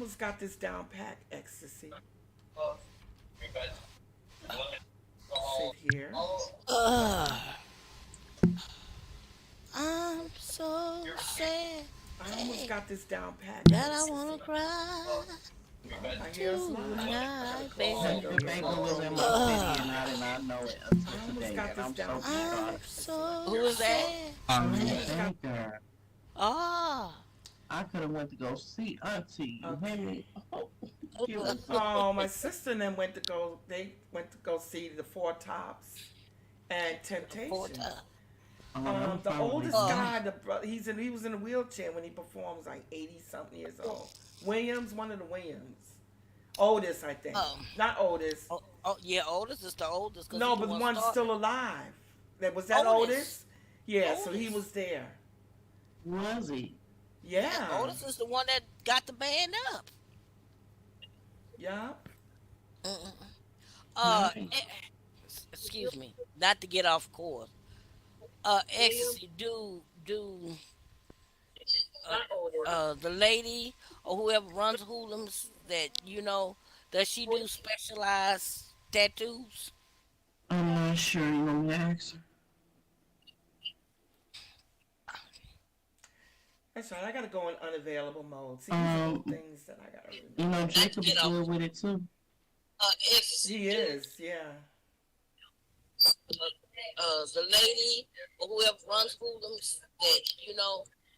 almost got this down pat, ecstasy. Sit here. Ugh, I'm so sad I almost got this down pat, that I wanna ecstasy. cry Well, my hair's live. I gotta tonight, close baby. that Hey, door the here baby before was in Tony my opens city it. and Ugh, I did not know it I until almost today, got and this I'm down so pat, I'm shocked. ecstasy. so sad. I almost got. Thank God. Ah, I could have went to go see Auntie. You hear Okay. me? Oh, she ugh, was so Oh, my sister and them went to go. They went to go see the Four Tops and four Temptations. times. that was The probably oldest Uh, good. guy, he was in a wheelchair when he performs, like 80 something years old. Williams, one of the Williams, oldest I think, um, not oldest. yeah, oldest is the oldest because he No, the but one one's started still it. alive. That was that Oldest, oldest. Yeah, so he oldest. was there. Was he? Yeah, Yeah, oldest is the one that got the band up. yeah. Mm-mm. Nice. Excuse me, not to get off course. Ecstasy, uh, the lady or whoever runs hoodlums that does she do specialized tattoos? I'm not sure. You want me to ask her? That's right. I gotta go in unavailable mode. See, these are little Um, things that I gotta remember. Not to Jacob's get off. good with it too. Ecstasy, He is, yeah. the lady or whoever runs hoodlums that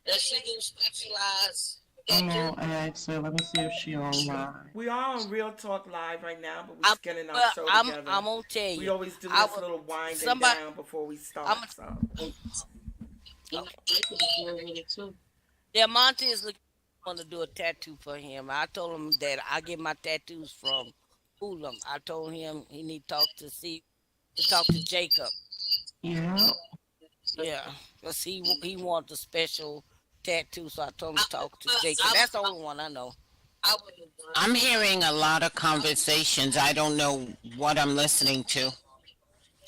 does she do specialized I'm tattoos? gonna ask her. Let me see if she online. We are on Real Talk Live right now, but we're I'm just getting our well. show I'm together. gonna tell We you. always do I this would little winding somebody. down before we I'm start. So, Jacob's good with it too. Yeah, Monty is looking want to do a tattoo for him. I told him that I get my tattoos from Ulam. I told him he need to talk to Jacob. Yeah. Yeah, cause he wants a special tattoo. So I told him to talk to Jacob. That's the only one I know. I'm hearing a lot of conversations. I don't know what I'm listening to.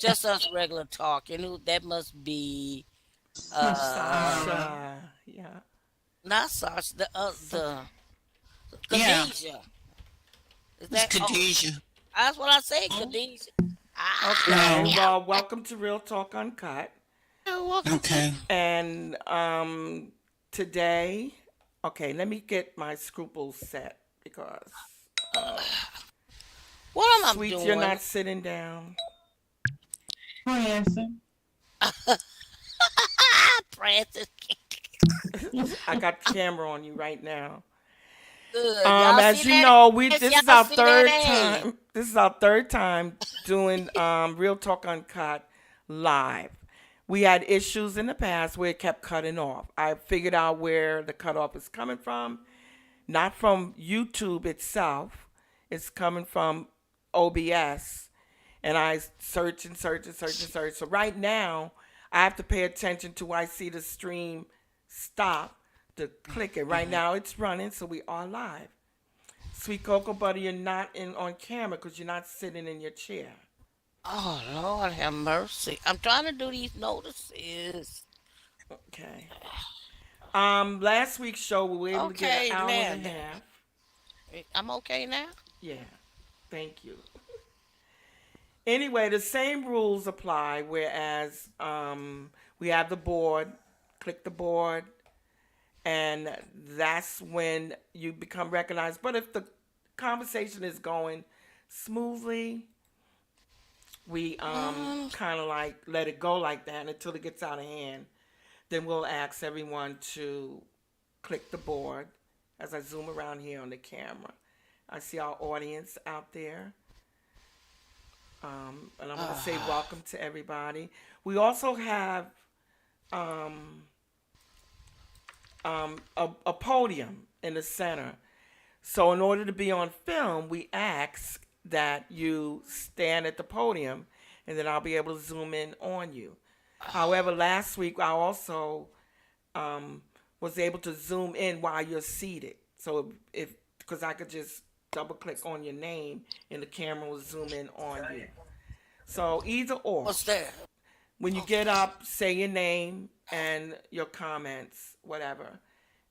Just us regular talk. That must be uh Sasara. Sasha, yeah. not Sasha. Sa- The Yeah, Khadijah. Is it's that? Oh, Khadijah. that's what I say. Khadijah. okay, No. Ah, well, welcome to Real Talk Uncut. yeah, welcome to. Okay. And today, okay, let me get my scruples set because, uh, What am I sweets, you're doing? not sitting down. Prancing. Francis. I got the camera on you right now. Good. Y'all see As you that know, ass? this is Y'all our see that third ass? time. This is our third time doing Real Talk Uncut live. We had issues in the past where it kept cutting off. I figured out where the cutoff is coming from, not from YouTube itself. It's coming from OBS, and I search and search and search and search. So right now, I have to pay attention to when I see the stream stop to click it. Right now, it's running, so we are live. Sweet Cocoa Butter, you're not in on camera because you're not sitting in your chair. Oh Lord, have mercy! I'm trying to do these notices. Okay. Last week's show we were able to get an Okay, hour and now a half. I'm okay now. Yeah. Thank you. Anyway, the same rules apply. Whereas we have the board, click the board, and that's when you become recognized. But if the conversation is going smoothly, we Mm, kind of like let it go like that until it gets out of hand. Then we'll ask everyone to click the board as I zoom around here on the camera. I see our audience out there. And I'm going to say welcome to everybody. We also have um, a podium in the center. So, in order to be on film, we ask that you stand at the podium and then I'll be able to zoom in on you. However, last week I also um, was able to zoom in while you're seated. So, if because I could just double click on your name and the camera will zoom in on you. So, either or. what's that? When you get up, say your name and your comments, whatever,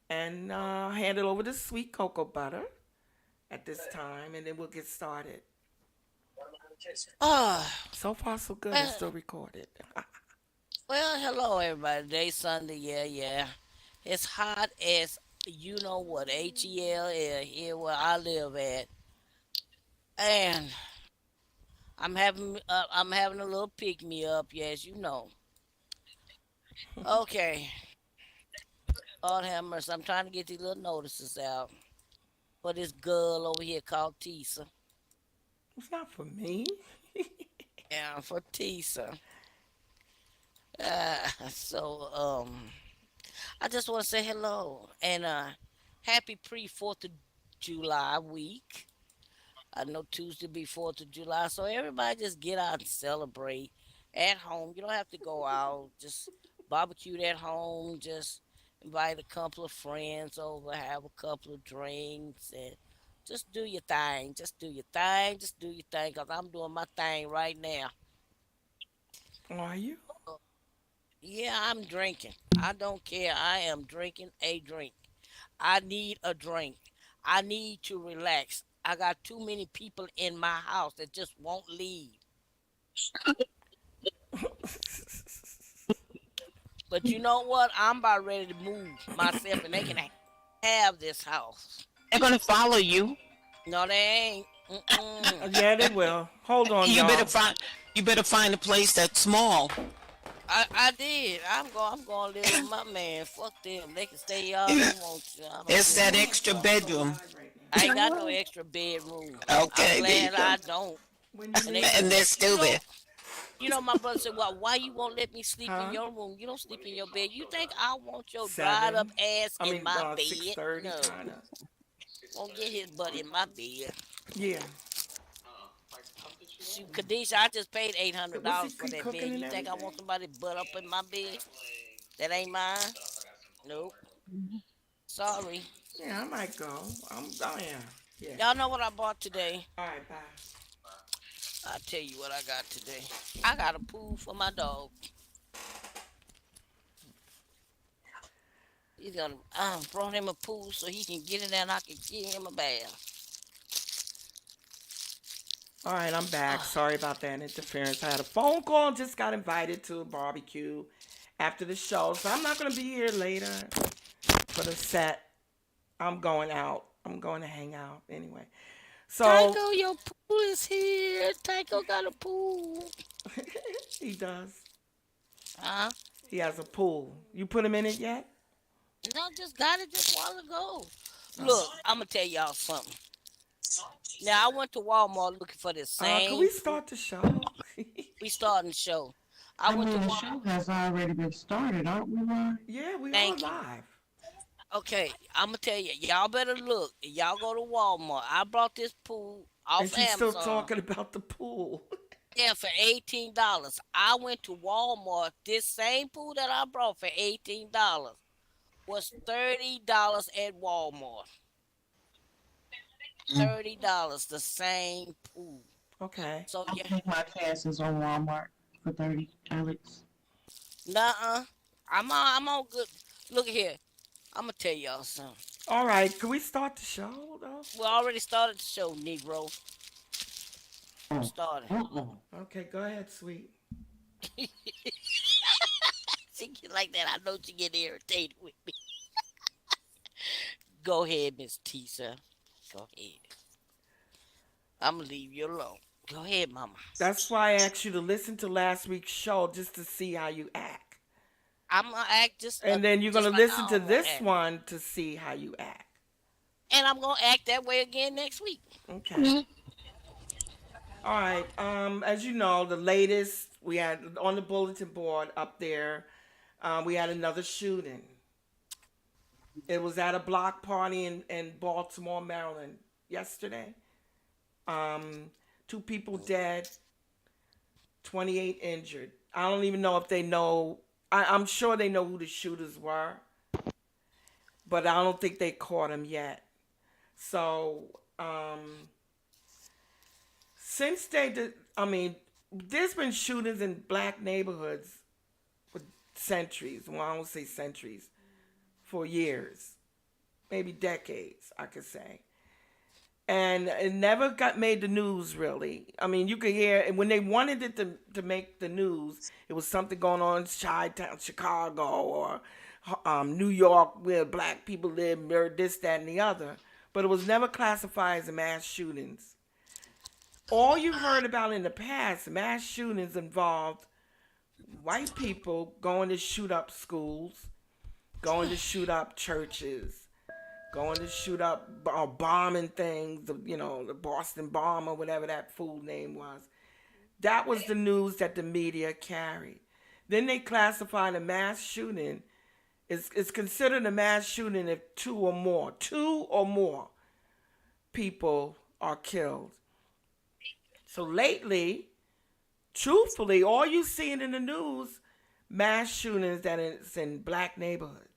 and hand it over to Sweet Cocoa Butter. at this time, and then we'll get started. Oh, So far, so good. It's well, still recorded. well, hello everybody. Today's Sunday. Yeah, yeah. It's hot as you know what, HEL here where I live at, and I'm having a little pick me up. Yes, you know. Okay, Lord have mercy. I'm trying to get these little notices out for this girl over here called Tisa. It's not for me. Yeah, for Tisa. So I just want to say hello and happy pre 4th of July week. I know Tuesday be 4th of July, so everybody just get out and celebrate at home. You don't have to go out. Just barbecue at home. Just invite a couple of friends over, have a couple of drinks, and just do your thing. Just do your thing. Just do your thing, cause I'm doing my thing right now. Are you? Yeah, I'm drinking. I don't care. I am drinking a drink. I need a drink. I need to relax. I got too many people in my house that just won't leave. But you know what? I'm about ready to move myself and they can have this house. They're gonna follow you. No, they ain't. Mm-mm. Yeah, they will. Hold on, You better y'all. find you better find a place that's small. I did. I'm going to live with my man. Fuck them. They can stay all they Yeah. want to. I don't It's give a that damn. extra bedroom. I ain't got no extra bedroom. I'm Okay, there you glad go. I don't. When you And they, And leaving? they're you still know, there. my brother said, "Well, why you won't let me sleep in Huh? your room? You don't sleep in your bed. You think I want your dried up 7. ass I in mean, my 6:30, bed? No, kind of. won't get his butt in my bed." Yeah. Shoot, Kadisha, I just paid eight So hundred what's he dollars for keep that bed. cooking and You think I want everything? somebody butt up in my bed? That ain't mine. Nope. Sorry. Yeah, I might go. Oh yeah. Yeah. Y'all know what I bought today? All right, bye. I'll tell you what I got today. I got a pool for my dog. He's gonna. I brought him a pool so he can get in there and I can give him a bath. All right, I'm back. Ah, Sorry about that interference. I had a phone call. Just got invited to a barbecue after the show, so I'm not gonna be here later for the set. I'm going out. I'm going to hang out anyway. So Tycho, your pool is here. Tycho got a pool. he does. Huh? He has a pool. You put him in it yet? No, just got it just a while ago. Oh. Look, I'm gonna tell y'all something. Now I went to Walmart looking for the Could we same pool. start the show? We starting the show. I I went to mean, the Walmart. show has already been started, aren't we, Ryan? Yeah, we are Thank you. live. Okay, I'm gonna tell you. Y'all better look. Y'all go to Walmart. I brought this pool And off she's still Amazon. talking about the pool. Yeah, for $18. I went to Walmart. This same pool that I brought for $18 was $30 at Walmart. Mm. $30, the same pool. Okay. So I yeah, think my classes on Walmart for 30, Alex. nuh-uh. I'm on good. Look here. I'm gonna tell y'all something. All right. Could we start the show though? We already started the show, Negro. Oh, Started. Okay, go ahead, sweet. She get like that. I know she get irritated with me. Go ahead, Miss Tisa. Go ahead. I'm gonna leave you alone. Go ahead, Mama. That's why I asked you to listen to last week's show just to see how you act. I'm gonna act And then you're going just to like listen I to always this act, one to see how you act. and I'm gonna act that way again next week. Okay. All right. As you know, the latest we had on the bulletin board up there, we had another shooting. It was at a block party in Baltimore, Maryland yesterday. Um, 2 people dead, 28 injured. I don't even know if they know. I'm sure they know who the shooters were, but I don't think they caught them yet. So, since they did, I mean, there's been shootings in black neighborhoods for centuries. Well, I don't say centuries, for years, maybe decades, I could say. and it never got made the news really. I mean, you could hear and when they wanted it to make the news, it was something going on in Chi-Town, Chicago, or New York, where black people live, murder, this, that, and the other. But it was never classified as mass shootings. All you heard about in the past, mass shootings involved white people going to shoot up schools, going to shoot up churches, going to shoot up bombing things, the Boston bomb or whatever that fool name was. That was the news that the media carried. Then they classified a mass shooting. It's considered a mass shooting if two or more people are killed. So lately, truthfully, all you seeing in the news, mass shootings that it's in black neighborhoods.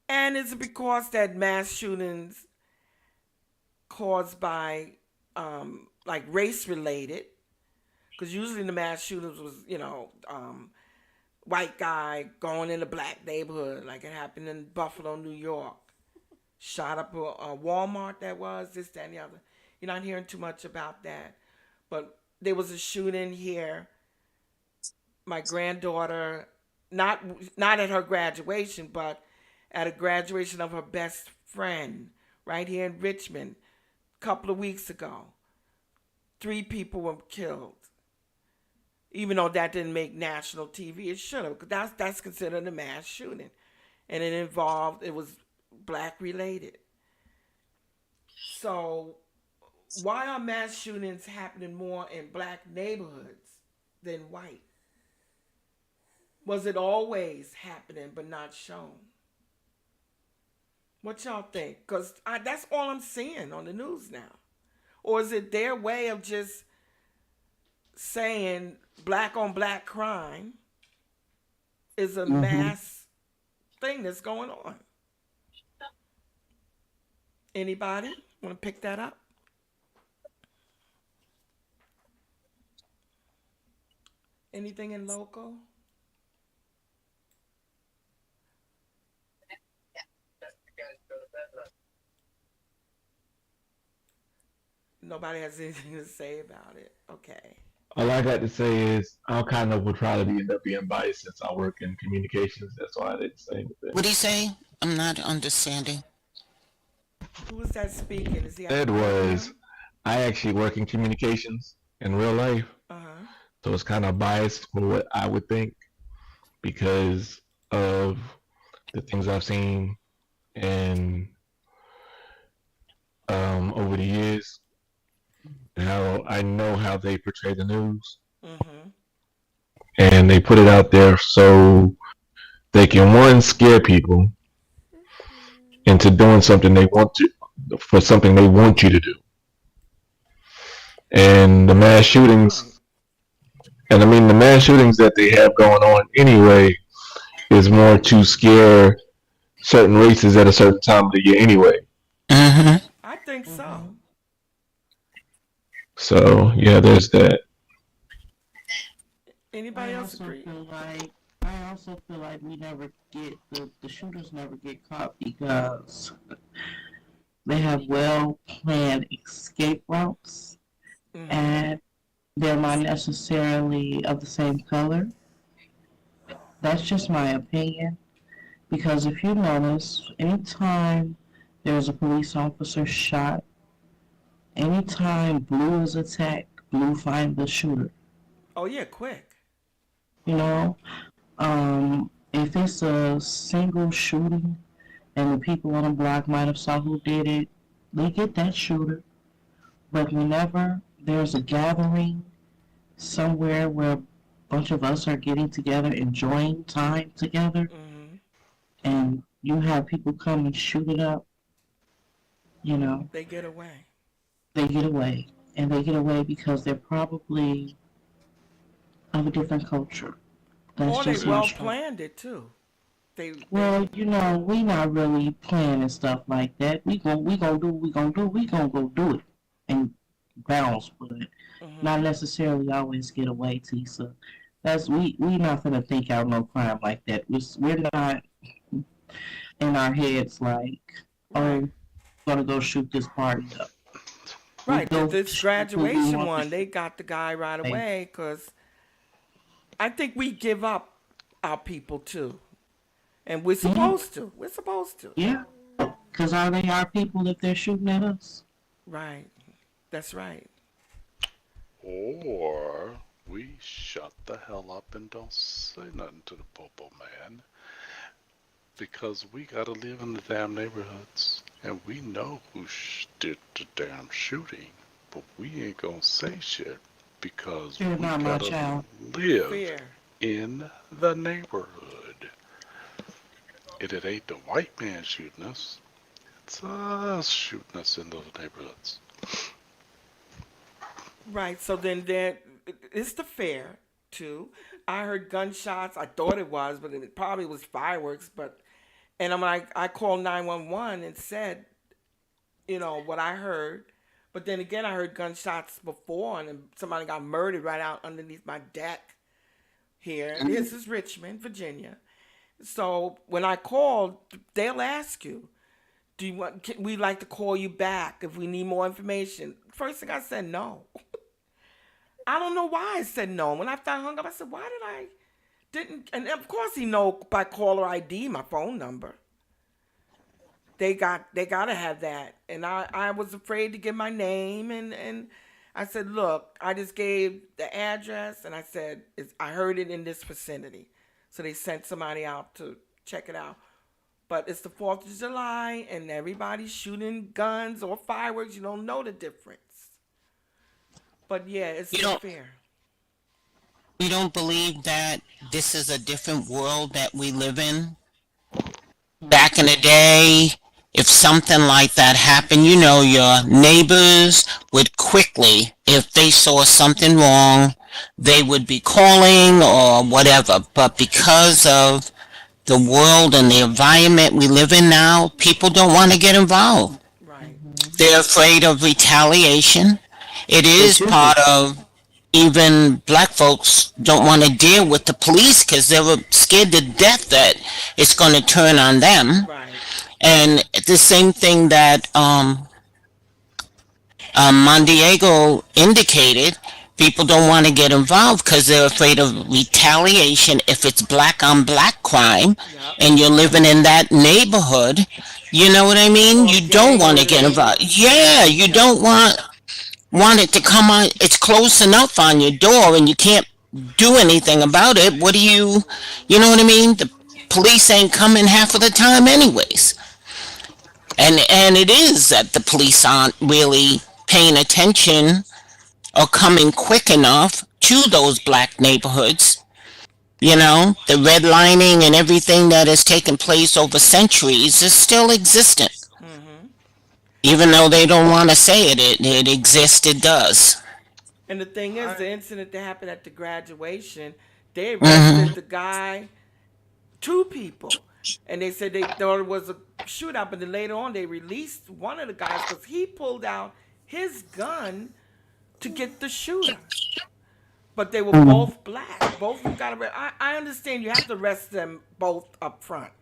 And it's because that mass shootings caused by like race related, because usually the mass shootings was white guy going in a black neighborhood, like it happened in Buffalo, New York, shot up a Walmart, that was this, that, and the other. You're not hearing too much about that, but there was a shooting here. My granddaughter, not at her graduation, but at a graduation of her best friend right here in Richmond a couple of weeks ago. 3 people were killed. Even though that didn't make national TV, it should have. That's considered a mass shooting. And it was black related. So why are mass shootings happening more in black neighborhoods than white? Was it always happening but not shown? What y'all think? Because that's all I'm seeing on the news now. Or is it their way of just saying black on black crime is a mass thing that's going on? Anybody want to pick that up? Anything in local? Nobody has anything to say about it. Okay. All I got to say is I kind of would probably end up being biased since I work in communications. That's why I didn't say anything. What do you say? I'm not understanding. Who is that speaking? Is he out Said the was background? I actually work in communications in real life, Uh huh. so it's kind of biased for what I would think because of the things I've seen and over the years, how I know how they portray the news, Mm-hmm. and they put it out there so they can one scare people into doing something they want to for something they want you to do. And the mass Right. shootings, and I mean the mass shootings that they have going on anyway is more to scare certain races at a certain time of the year anyway. Mm-hmm. I think so. Mhm. So yeah, there's that. Anybody I else also agree? feel like I also feel like we never get the shooters never get caught because they have well planned escape routes Mm-hmm. and they're not necessarily of the same color. That's just my opinion. Because if you notice, anytime there's a police officer shot, anytime blue is attacked, blue find the shooter. Oh yeah, quick. You know, if it's a single shooting and the people on the block might have saw who did it, they get that shooter. But whenever there's a gathering somewhere where a bunch of us are getting together, enjoying time together, Mm-hmm. and you have people come and shoot it up, you know, They get away. they get away. And they get away because they're probably of a different culture. That's Or they just my well strong. planned it too. They Well, we not really planning stuff like that. We gonna do what we gonna do. We gonna go do it and bounce, but mm-hmm. not necessarily always get away, Tisa. We not gonna think out no crime like that. We're not in our heads like, Right. oh, gonna go shoot this party up. We Right. go This shoot who we graduation want to one, they shoot. got the guy right Like, away because I think we give up our people too. And we're yeah, supposed to. We're supposed to. yeah. Cause are they our people if they're shooting at us? Right. That's right. Or we shut the hell up and don't say nothing to the popo man because we gotta live in the damn neighborhoods and we know who did the damn shooting, but we ain't gonna say shit because You're we not my gotta child. live Fair. in the neighborhood. And it ain't the white man shooting us, it's us shooting us in those neighborhoods. Right. So then there, it's the fair too. I heard gunshots. I thought it was, but it probably was fireworks. But and I'm like, I called 911 and said, what I heard. But then again, I heard gunshots before, and then somebody got murdered right out underneath my deck here. This is Richmond, Virginia. So when I called, they'll ask you, "Do you want? We like to call you back if we need more information." First thing I said, no. I don't know why I said no. When after I hung up, I said, "Why did I didn't?" And of course, he know by caller ID my phone number. They gotta have that, and I was afraid to give my name, and I said, "Look, I just gave the address, and I said I heard it in this vicinity." So they sent somebody out to check it out. But it's the 4th of July, and everybody's shooting guns or fireworks. You don't know the difference. But yeah, it's You the don't fair. you don't believe that this is a different world that we live in? Back in the day, if something like that happened, your neighbors would quickly, if they saw something wrong, they would be calling or whatever. But because of the world and the environment we live in now, people don't want to get involved. Right. They're afraid of retaliation. It They is should be. part of even black folks don't want to deal with the police because they were scared to death that it's going to turn on them. Right. And the same thing that Mondiego indicated, people don't want to get involved because they're afraid of retaliation if it's black on black crime Yep. and you're living in that neighborhood. You know what I mean? Or You don't gang want to get involved. related. Yeah, you Yep. don't want it to come on. It's close enough on your door and you can't do anything about it. What do you know what I mean? The police ain't coming half of the time anyways. And it is that the police aren't really paying attention or coming quick enough to those black neighborhoods. The redlining and everything that has taken place over centuries is still existent. Hmm. Even though they don't want to say it exists, it does. And the thing is, I the incident that happened at the graduation, they Hmm. arrested the guy, two people, and they said they thought it was a shootout. But then later on, they released one of the guys because he pulled out his gun to get the shooter. But they were Mm, both black. Both of them got arrested. I understand you have to arrest them both up front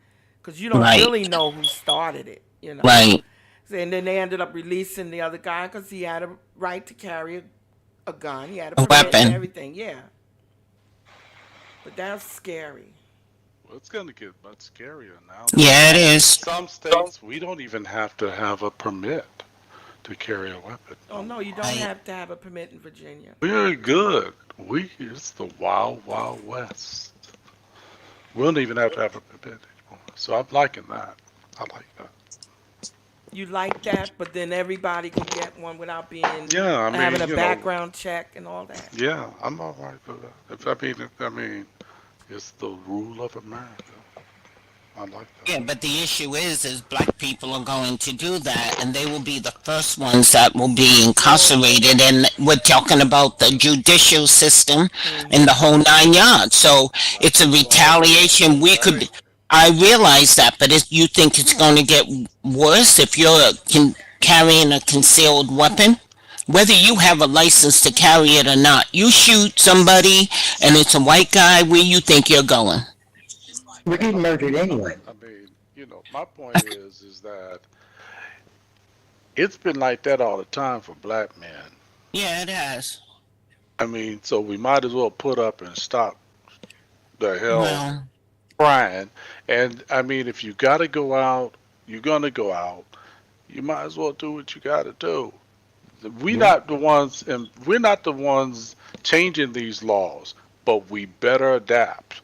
because you don't Right, really know who started it. right. And then they ended up releasing the other guy because he had a right to carry a gun. He had a A permit and weapon. everything. Yeah, but that's scary. Well, it's going to get much scarier now Yeah, it because in is. some states we don't even have to have a permit to carry a weapon Oh no no, you more. don't Right. have to have a permit in Virginia. We're good. It's the wild, wild west. We don't even have to have a permit anymore. So I'm liking that. I like that. You like that, but then everybody can get one without being Yeah, I having mean, a background check and all that. yeah, I'm all right with that. I mean, it's the rule of America. I like that. Yeah, but the issue is black people are going to do that, and they will be the first ones that will be Well, incarcerated. And we're talking about the judicial system and the mhm. whole 9 yards. So Black it's a people already in retaliation. We today. could. I realize that, but if you think it's going to get worse if you're carrying a concealed weapon, whether you have a license to carry it or not, you shoot somebody and it's a white guy, where you think you're going? we're getting murdered anyway. I mean, my point is that It's been like that all the time for black men. Yeah, it has. I mean, so we might as well put up and stop the hell Well, crying. And I mean, if you got to go out, you're gonna go out. You might as well do what you got to do. We Yeah. not the ones, and we're not the ones changing these laws, but we better adapt.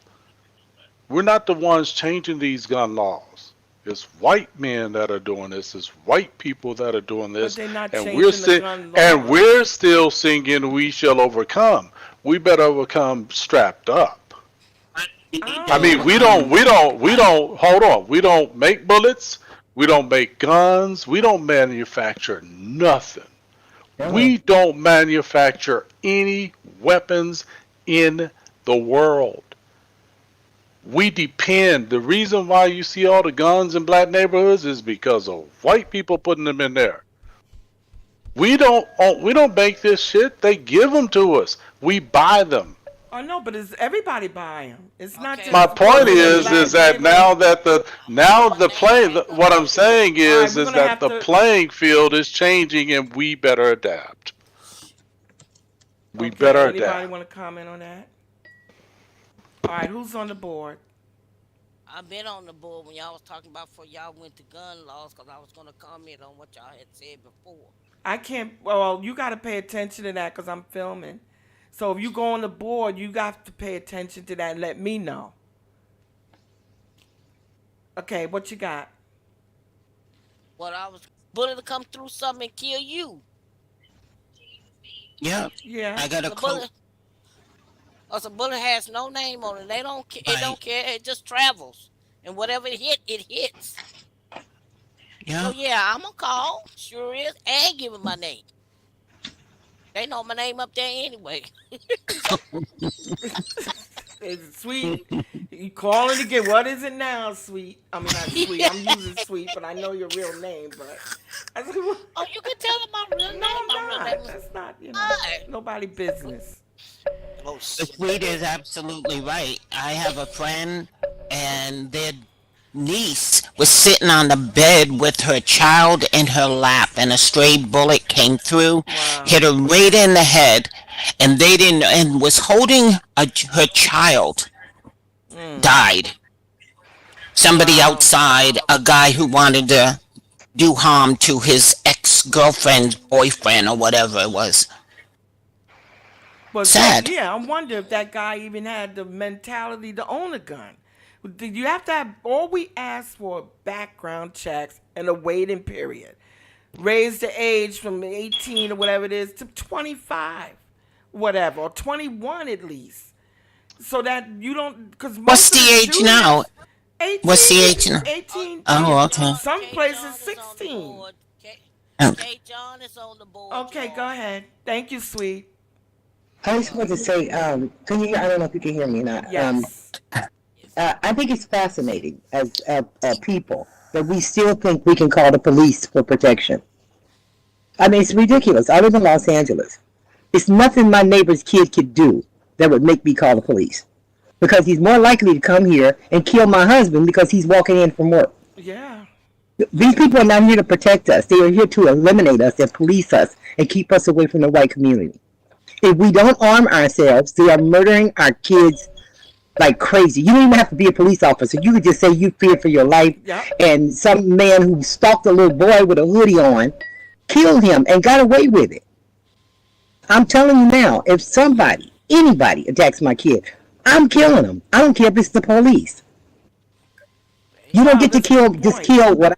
We're not the ones changing these gun laws. It's white men that are doing this. It's white people that are doing But this, they're not and we're changing the still gun and laws. we're still singing "We shall overcome." We better overcome strapped up. we I need don't I to know mean, about we that. don't, overcome. we don't, we Right. don't. Hold on, we don't make bullets. We don't make guns. We don't manufacture nothing. Hello. We don't manufacture any weapons in the world. We depend. The reason why you see all the guns in black neighborhoods is because of white people putting them in there. We don't make this shit. They give them to us. We buy them. Oh no, but it's everybody buying them. It's not Okay, My just point ones what in the is black that neighborhood. now that the now what the name play brand what I'm company is it? saying All right, we're is gonna that have the to. playing field is changing and we better adapt. We Okay, better anybody adapt. want to comment on that? All right, who's on the board? I've been on the board when y'all was talking about before y'all went to gun laws because I was gonna comment on what y'all had said before. I can't. Well, you got to pay attention to that because I'm filming. So if you go on the board, you got to pay attention to that and let me know. Okay, what you got? What I was bullet to come through something and kill you. Yep. Yeah. I got a The quote. bullet, or the bullet has no name on it. They don't. It Right. don't care. It just travels, and whatever it hit, it hits. So Yep. yeah, I'm gonna call. Sure is, and give him my name. They know my name up there anyway. It's sweet. You calling again? What is it now, sweet? I mean, not sweet. I'm using sweet, but I know your real name. But I said, well, Oh, you can tell him my real no, name. My I'm real not. name is That's not. I. Nobody business. Oh The shit. sweet is absolutely right. I have a friend, and their niece was sitting on the bed with her child in her lap, and a stray bullet came through, Wow. hit her right in the head, and they didn't, and was holding her child, Mm. died. Somebody Wow. outside, a guy who wanted to do harm to his ex-girlfriend's boyfriend or whatever it was. But so Sad. yeah, I wonder if that guy even had the mentality to own a gun. Did you have to have all we asked for background checks and a waiting period? Raise the age from 18 or whatever it is to 25, whatever, or 21 at least. So that you don't, because What's most of the the age now? shootings, What's the 18, age now? 18, Oh, okay. some K. places John is on the 16. board. Okay. K. John is on the board, Okay, go y'all. ahead. Thank you, sweet. I just want to say, can you? I don't know if you can hear me or not. Yes. Yes. I think it's fascinating as people that we still think we can call the police for protection. I mean, it's ridiculous. I live in Los Angeles. It's nothing my neighbor's kid could do that would make me call the police because he's more likely to come here and kill my husband because he's walking in from work. Yeah. These people are not here to protect us. They are here to eliminate us and police us and keep us away from the white community. If we don't arm ourselves, they are murdering our kids like crazy. You don't even have to be a police officer. You could just say you fear for your life, Yep. and some man who stalked a little boy with a hoodie on killed him and got away with it. I'm telling you now, if somebody, anybody attacks my kid, I'm killing them. I don't care if it's the police. You don't Wow, get to that's a good kill, just point. kill what.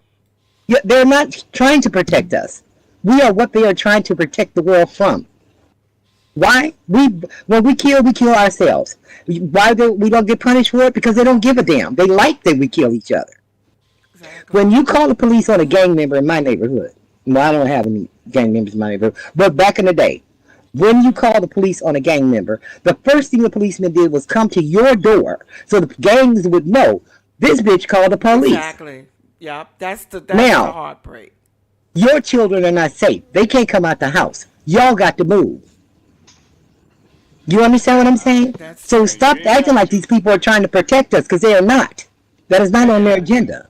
They're not trying to protect us. We are what they are trying to protect the world from. Why? When we kill ourselves. Why we don't get punished for it? Because they don't give a damn. They like that we kill each other. Exactly. When you call the police on a gang member in my neighborhood, well, I don't have any gang members in my neighborhood, but back in the day, when you call the police on a gang member, the first thing the policeman did was come to your door so the gangs would know this bitch called the police. Exactly. Yep. That's the Now, heartbreak. your children are not safe. They can't come out the house. Y'all got to move. You understand what I'm saying? That's So true. And you stop ain't acting got like to. these people are trying to protect us because they are not. That is not on their agenda.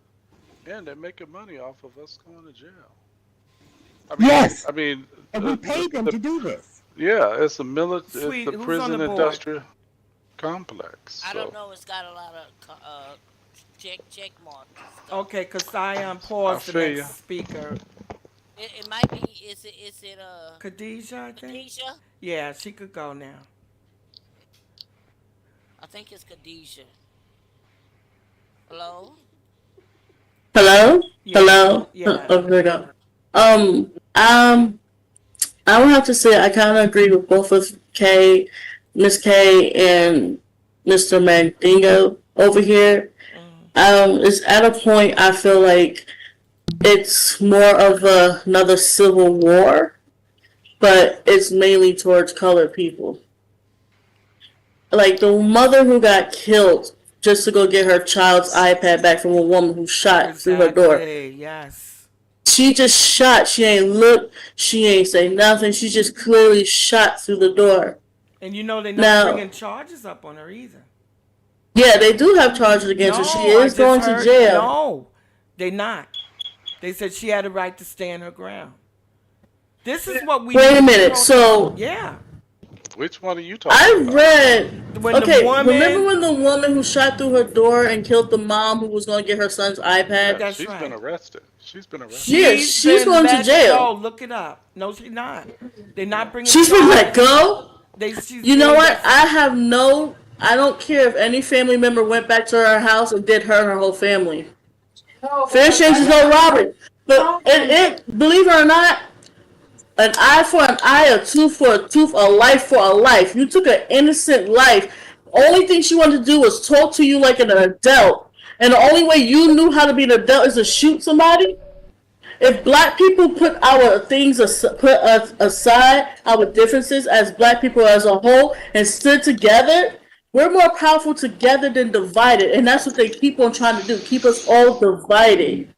And they're making money off of us going to jail. Yes, I mean, and we paid them to do this. yeah, it's Sweet, the who's on the prison board? industrial complex. I don't So know. It's got a lot of check marks and stuff. Okay, cause I I paused the feel you. next speaker. It might be. Is it Khadijah, I think. Khadijah? Yeah, she could go now. I think it's Khadijah. Hello. Hello? Yes, Hello? yes. Oh, here we go. Um, um, I would have to say I kind of agree with both of Miss K, and Mr. Mandingo over here. Mm. It's at a point I feel like it's more of another civil war, but it's mainly towards colored people. Like the mother who got killed just to go get her child's iPad back from a woman who shot through her door. Exactly. Yes. She just shot. She ain't look. She ain't say nothing. She just clearly shot through the door. And they're not Now, bringing charges up on her either. yeah, they do have charges against her. She No, I is just going to heard. jail. No, they not. They said she had a right to stand her ground. This is what we Wait a need to minute. protest. So Yeah. which one are you talking I about? read. When the Okay, remember woman, when the woman who shot through her door and killed the mom who was going to get her son's Yeah, iPad? that's she's been right. arrested. She's been arrested. Yeah, She's she's been going to let go. jail. Look it up. No, she's not. They're not bringing She's been let charges. go. She's You know being what? I don't care if any family member went back to her house and did her and her whole family. Fair exchange is no robbery. But believe it or not, an eye for an eye, a tooth for a tooth, a life for a life. You took an innocent life. Only thing she wanted to do was talk to you like an adult. And the only way you knew how to be an adult is to shoot somebody. If black people put our things put us aside, our differences as black people as a whole, and stood together, we're more powerful together than divided. And that's what they keep on trying to do, keep us all divided.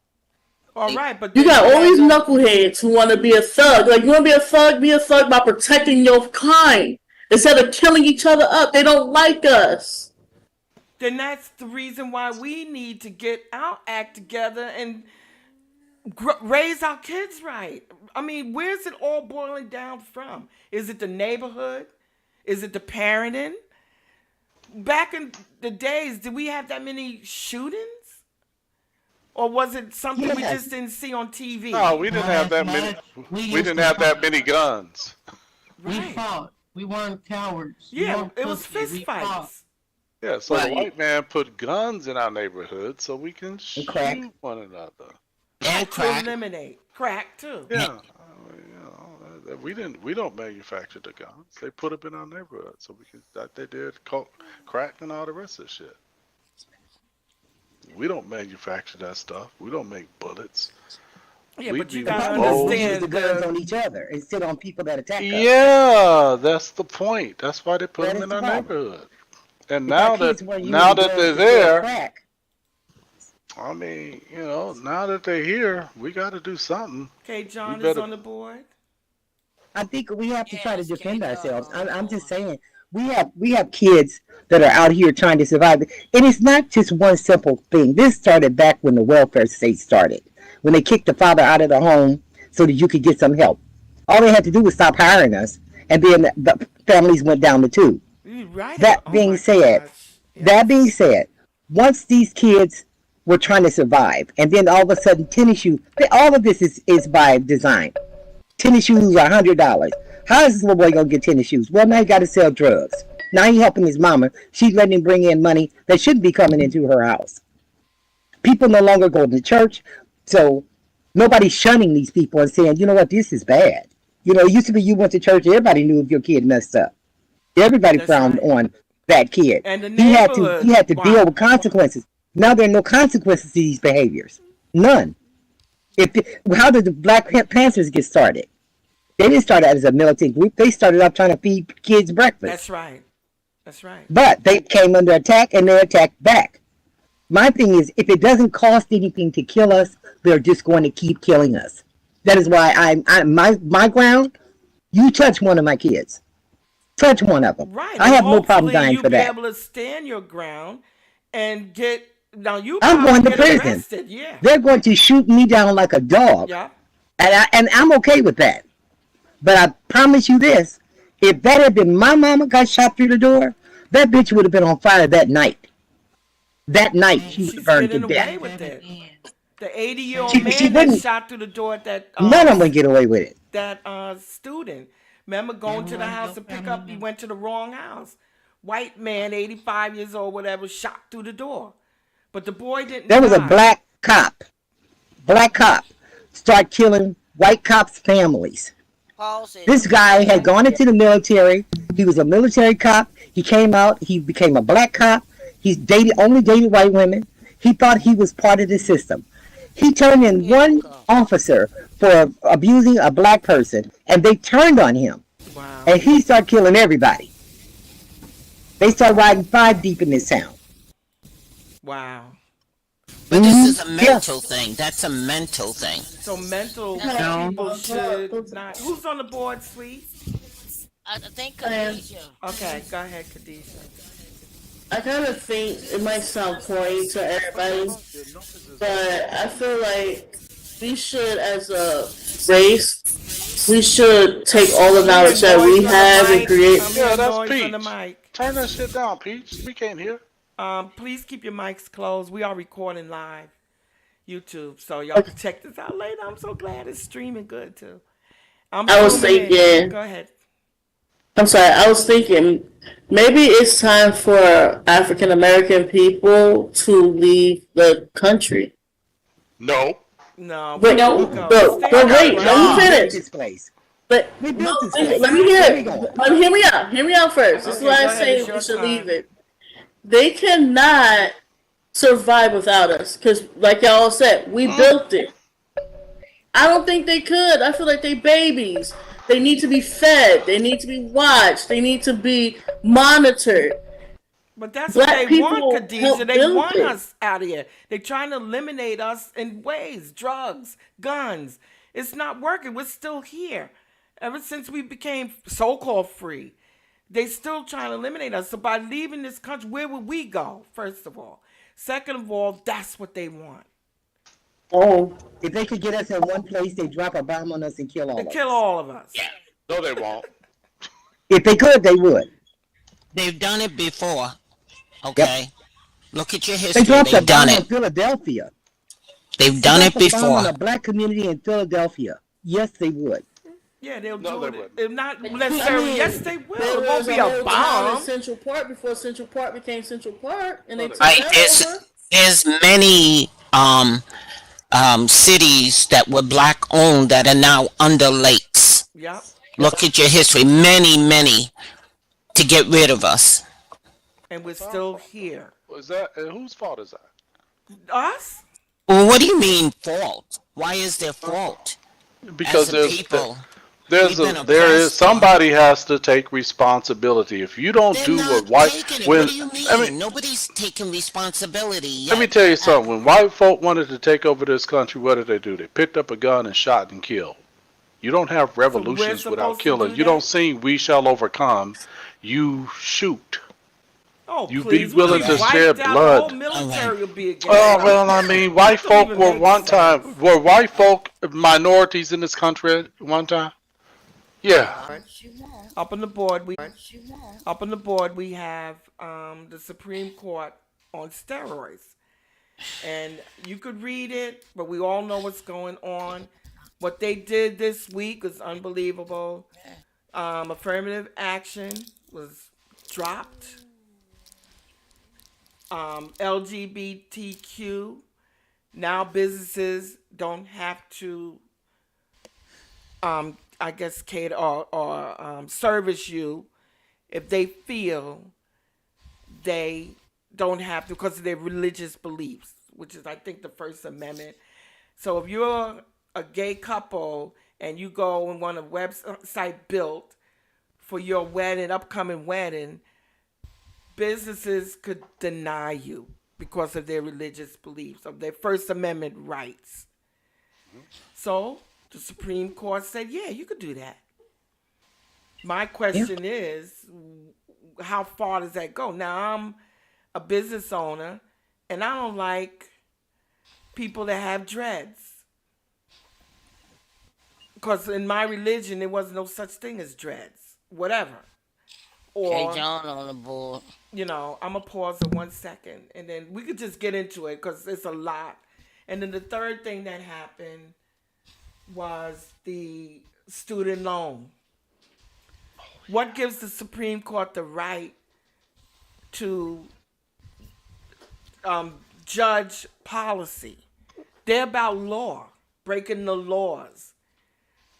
all right, but You then got you all have these knuckleheads who want to be a thug. Like, you want to be a thug by protecting your kind. Instead of killing each other up. They don't like us. then that's the reason why we need to get our act together and raise our kids right. I mean, where's it all boiling down from? Is it the neighborhood? Is it the parenting? Back in the days, did we have that many shootings? Or was it something we Yes. just didn't see on TV? No, we didn't have that many. We We used didn't to have that fight. many guns. We Right. fought. We weren't cowards. We Yeah, weren't it was pussies. fist We fought. fights. Yeah, so the Right. white man put guns in our neighborhood so we can And crack. shoot one another. And To crack. eliminate. Crack, too. Yeah, we don't manufacture the guns. They put them in our neighborhood so we can that they did crack and all the rest of the shit. We don't manufacture that stuff. We don't make bullets. Yeah, We but you be The got to problem is we use understand the guns on each other instead on people that attack us. Yeah, that's the point. That's why they put That them is in the our problem. neighborhood. And If our kids weren't using now that guns they're to sell there, crack, I mean, now that they're here, we got to do something. Okay, We John is better. on the board. I think we have to try to Yes, K defend Dub ourselves. on the I'm just board. saying we have kids that are out here trying to survive, and it's not just one simple thing. This started back when the welfare state started, when they kicked the father out of the home so that you could get some help. All they had to do was stop hiring us, and then the families went down the tube. You're right. That Oh being my said, gosh. that being Yes. said, once these kids were trying to survive, and then all of a sudden tennis shoes, all of this is by design. Tennis shoes are $100. How is this little boy gonna get tennis shoes? Well, now he got to sell drugs. Now he helping his mama. She's letting him bring in money that shouldn't be coming into her house. People no longer go to church, so nobody's shunning these people and saying, you know what, this is bad. It used to be you went to church, everybody knew if your kid messed up. Everybody That's frowned right. on that kid. And the He had to neighborhood. he had to deal Wow. with consequences. Now there are no consequences to these behaviors. None. How did the Black Panthers get started? They didn't start out as a militant group. They started out trying to feed kids breakfast. That's right. That's right. But they came under attack and they attacked back. My thing is, if it doesn't cost anything to kill us, they're just going to keep killing us. That is why my ground. You touch one of my kids, touch one of them. Right. I And have no problem hopefully dying you'll for be that. able to stand your ground and get. Now you I'm probably going to get prison. arrested. Yeah. They're going to shoot me down like a dog. Yeah. And I'm okay with that. But I promise you this: if that had been my mama got shot through the door, that bitch would have been on fire that night. That night And she would have she's burned to getting death. away with it. The 80-year-old She man that wouldn't. shot through the door at None of them would get away with it. that student. Remember going to the house to pick up, he went to the wrong house. White man, 85 years old, whatever, shot through the door. But the boy didn't There was a die. black cop, start killing white cops' families. Paul said This he guy had got gone into the military. He was a military cop. He came out. He became a black cop. He only dated white women. He thought he was part of the system. He turned in yeah, one officer for abusing a black person, and they turned on him. Wow. And he started killing everybody. They started riding five deep in this town. Wow. But this is a Yeah. mental thing. That's a mental thing. So mental That's a people should not. Who's on the board, sweet? I think And Khadijah. Okay, go ahead, Khadijah. I kind of think it might sound corny to everybody, but I feel like we should, as a race, we should take all the knowledge that we have and create. Yeah, that's Noise on the Peach. mic. Turn that shit down, Peach. We can't hear. Please keep your mics closed. We are recording live YouTube, so y'all can check this out later. I'm so glad it's streaming good too. I'm I was zooming in. thinking, Go ahead. I'm sorry, I was thinking maybe it's time for African American people to leave the country. No. No, But no, no, go. but Stay but on wait, the let ground. me We built finish. this place. But We no, built this place. let me Where hear we it. going? But hear me out. Hear me out first. This is Okay, why go I ahead. say It's we your should leave time. it. They cannot survive without us because, like y'all said, we built it. I don't think they could. I feel like they babies. They need to be fed. They need to be watched. They need to be monitored. But that's what Black they want, people Khadijah. help They build want it. us out of here. They're trying to eliminate us in ways, drugs, guns. It's not working. We're still here. Ever since we became so-called free, they still trying to eliminate us. So by leaving this country, where would we go, first of all? Second of all, that's what they want. Oh, If they could get us in one place, they'd drop a bomb on us and kill all They of kill us. all of us. No, they won't. If they could, they would. They've done it before. Yep. Okay. Look at your They history. dropped a They've done bomb on it. Philadelphia. They've They done it dropped a bomb on before. a black community in Philadelphia. Yes, they would. Yeah, they'll No, do they it. wouldn't. If not I necessarily, mean, yes, they will. there It won't was be a a whole town in bomb. Central Park before Central Park became Central Park, and they took Right? that over. There's many cities that were black owned that are now under lakes. Yep. Look at your history. Many to get rid of us. And we're still here. Was that? And whose fault is that? Us? Well, what do you mean fault? Why is there fault? Because As a people, there we've been is oppressed. somebody has to take responsibility. If you don't They're do not what white taking it. when What do you mean? I mean, Nobody's taking responsibility let me yet. tell you something. When white folk wanted to take over this country, what did they do? They picked up a gun and shot and killed. You don't have So we're revolutions without supposed to killing. do You that? don't sing "We Shall Overcome." You shoot. Oh, You please. be willing we to wiped shed out. blood. The whole military will be against Oh us. well, I mean, white That don't folk even were make one time sense. were white folk minorities in this country at one time. Yeah. Up on the board, we have the Supreme Court on steroids, and you could read it, but we all know what's going on. What they did this week was unbelievable. Affirmative action was dropped. LGBTQ, now businesses don't have to I guess cater or service you if they feel they don't have to because of their religious beliefs, which is I think the First Amendment. So if you're a gay couple and you go and want a website built for your wedding, upcoming wedding, businesses could deny you because of their religious beliefs, of their First Amendment rights. So the Supreme Court said, yeah, you could do that. My Yeah. question is, how far does that go? Now, I'm a business owner, and I don't like people that have dreads. because in my religion there was no such thing as dreads, whatever. K Or John on the board. I'm gonna pause it 1 second, and then we could just get into it because it's a lot. And then the third thing that happened was the student loan. What gives the Supreme Court the right to judge policy? They're about law, breaking the laws.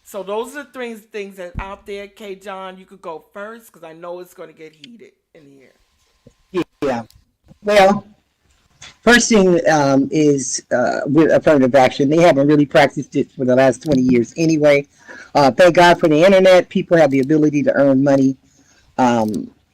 So those are the things that out there. K. John, you could go first because I know it's going to get heated in here. Yeah. Well, first thing is with affirmative action. They haven't really practiced it for the last 20 years anyway. Thank God for the internet. People have the ability to earn money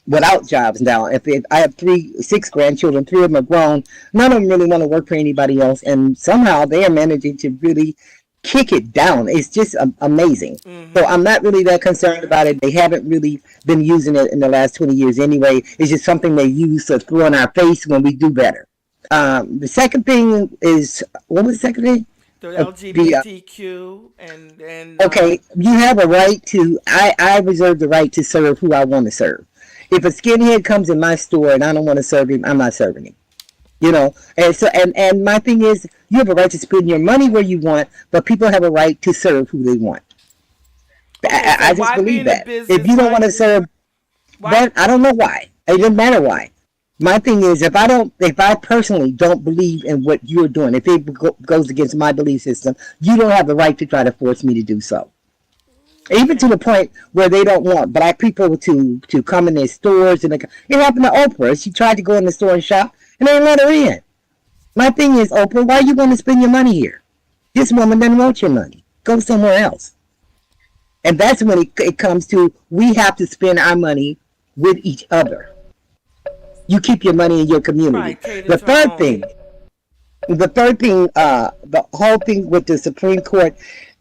without jobs now. If I have six grandchildren, three of them are grown. None of them really want to work for anybody else, and somehow they are managing to really kick it down. It's just amazing. Mm-hmm. So I'm not really that concerned about it. They haven't really been using it in the last 20 years anyway. It's just something they use to throw in our face when we do better. The second thing is, what was the second thing? The LGBTQ and okay, you have a right to. I reserve the right to serve who I want to serve. If a skinhead comes in my store and I don't want to serve him, I'm not serving him. And so and my thing is, you have a right to spend your money where you want, but people have a right to serve who they want. Okay, I just believe that. If you don't want to serve, that I don't know why. It doesn't matter why. My thing is, if I personally don't believe in what you're doing, if it goes against my belief system, you don't have the right to try to force me to do so. Even to the point where they don't want black people to come in their stores. And it happened to Oprah. She tried to go in the store and shop, and they let her in. My thing is, Oprah, why are you going to spend your money here? This woman doesn't want your money. Go somewhere else. And that's when it comes to, we have to spend our money with each other. You keep your money in your community. Right, the third thing, the whole thing with the Supreme Court,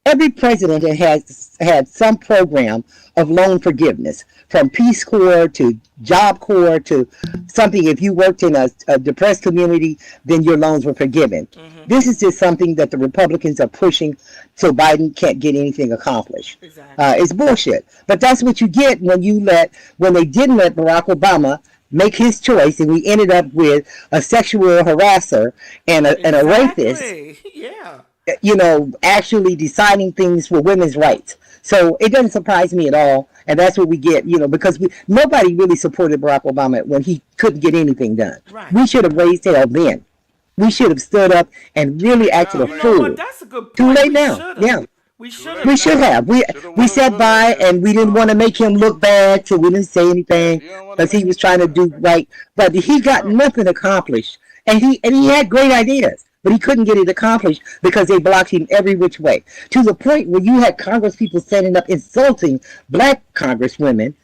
every president has had some program of loan forgiveness, from Peace Corps to Job Corps to something. If you worked in a depressed community, then your loans were forgiven. Mm-hmm. This is just something that the Republicans are pushing so Biden can't get anything accomplished. Exactly. It's bullshit. But that's what you get when they didn't let Barack Obama make his choice, and we ended up with a sexual harasser and a rapist. Yeah. Actually deciding things for women's rights. So it doesn't surprise me at all, and that's what we get. Because nobody really supported Barack Obama when he couldn't get anything done. Right. We should have raised hell then. We should have stood up and really acted a fool. What? That's a good point. Too late now. Yeah. We should have. We should have. We sat by and we didn't want to make him look bad, so we didn't say anything because he was trying to do right. But he got nothing accomplished, and he had great ideas, but he couldn't get it accomplished because they blocked him every which way. To the point where you had Congress people standing up insulting black Congresswomen,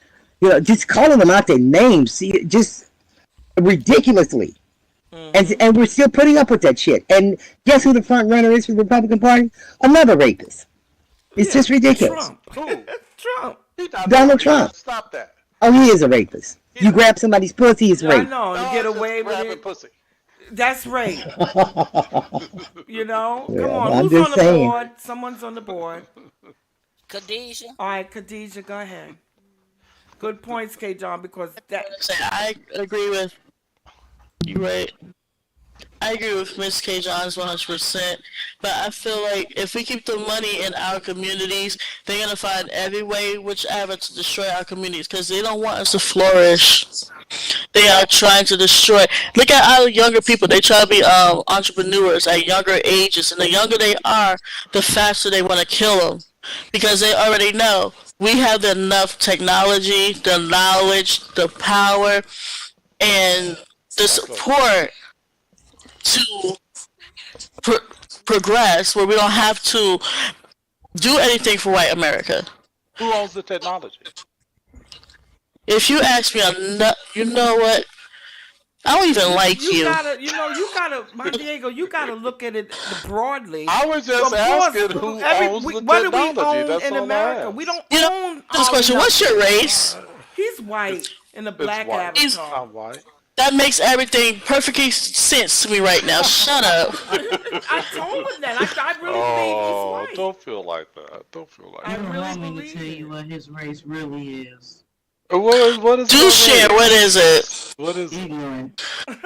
just calling them out their names, just ridiculously. And we're still putting up with that shit. And guess who the front runner is for the Republican Party? Another rapist. It's just ridiculous. Trump. Donald Trump. Stop that. Oh, he is a rapist. You grab somebody's pussy, it's rape. I know. You get away with it. Pussy. That's rape. Yeah, Come on. I'm Who's just on the saying. board? Someone's on the board. Khadijah. All right, Khadijah, go ahead. Good points, K. John, because I agree with you, right? I agree with Miss K. Johns 100%, but I feel like if we keep the money in our communities, they're going to find every way, whichever, to destroy our communities because they don't want us to flourish. They are trying to destroy. Look at our younger people. They try to be entrepreneurs at younger ages, and the younger they are, the faster they want to kill them because they already know we have enough technology, the knowledge, the power, and the support to progress where we don't have to do anything for white America. Who owns the technology? If you ask me, you know what? I don't even like you. My Diego, you gotta look at it broadly. I was just asking who owns the what do we technology. own That's in all I America? asked. We don't You own. know, this question, what's your race? He's white in a black white. avatar. I'm white. That makes everything perfectly sense to me right now. Shut up. I told him that. I really believe he's Oh, white. don't feel like that. Don't feel like I You that. don't really want me to tell believe you it. what his race really is. What is Do my share. What race? is it? What is it? Ignorant. Well,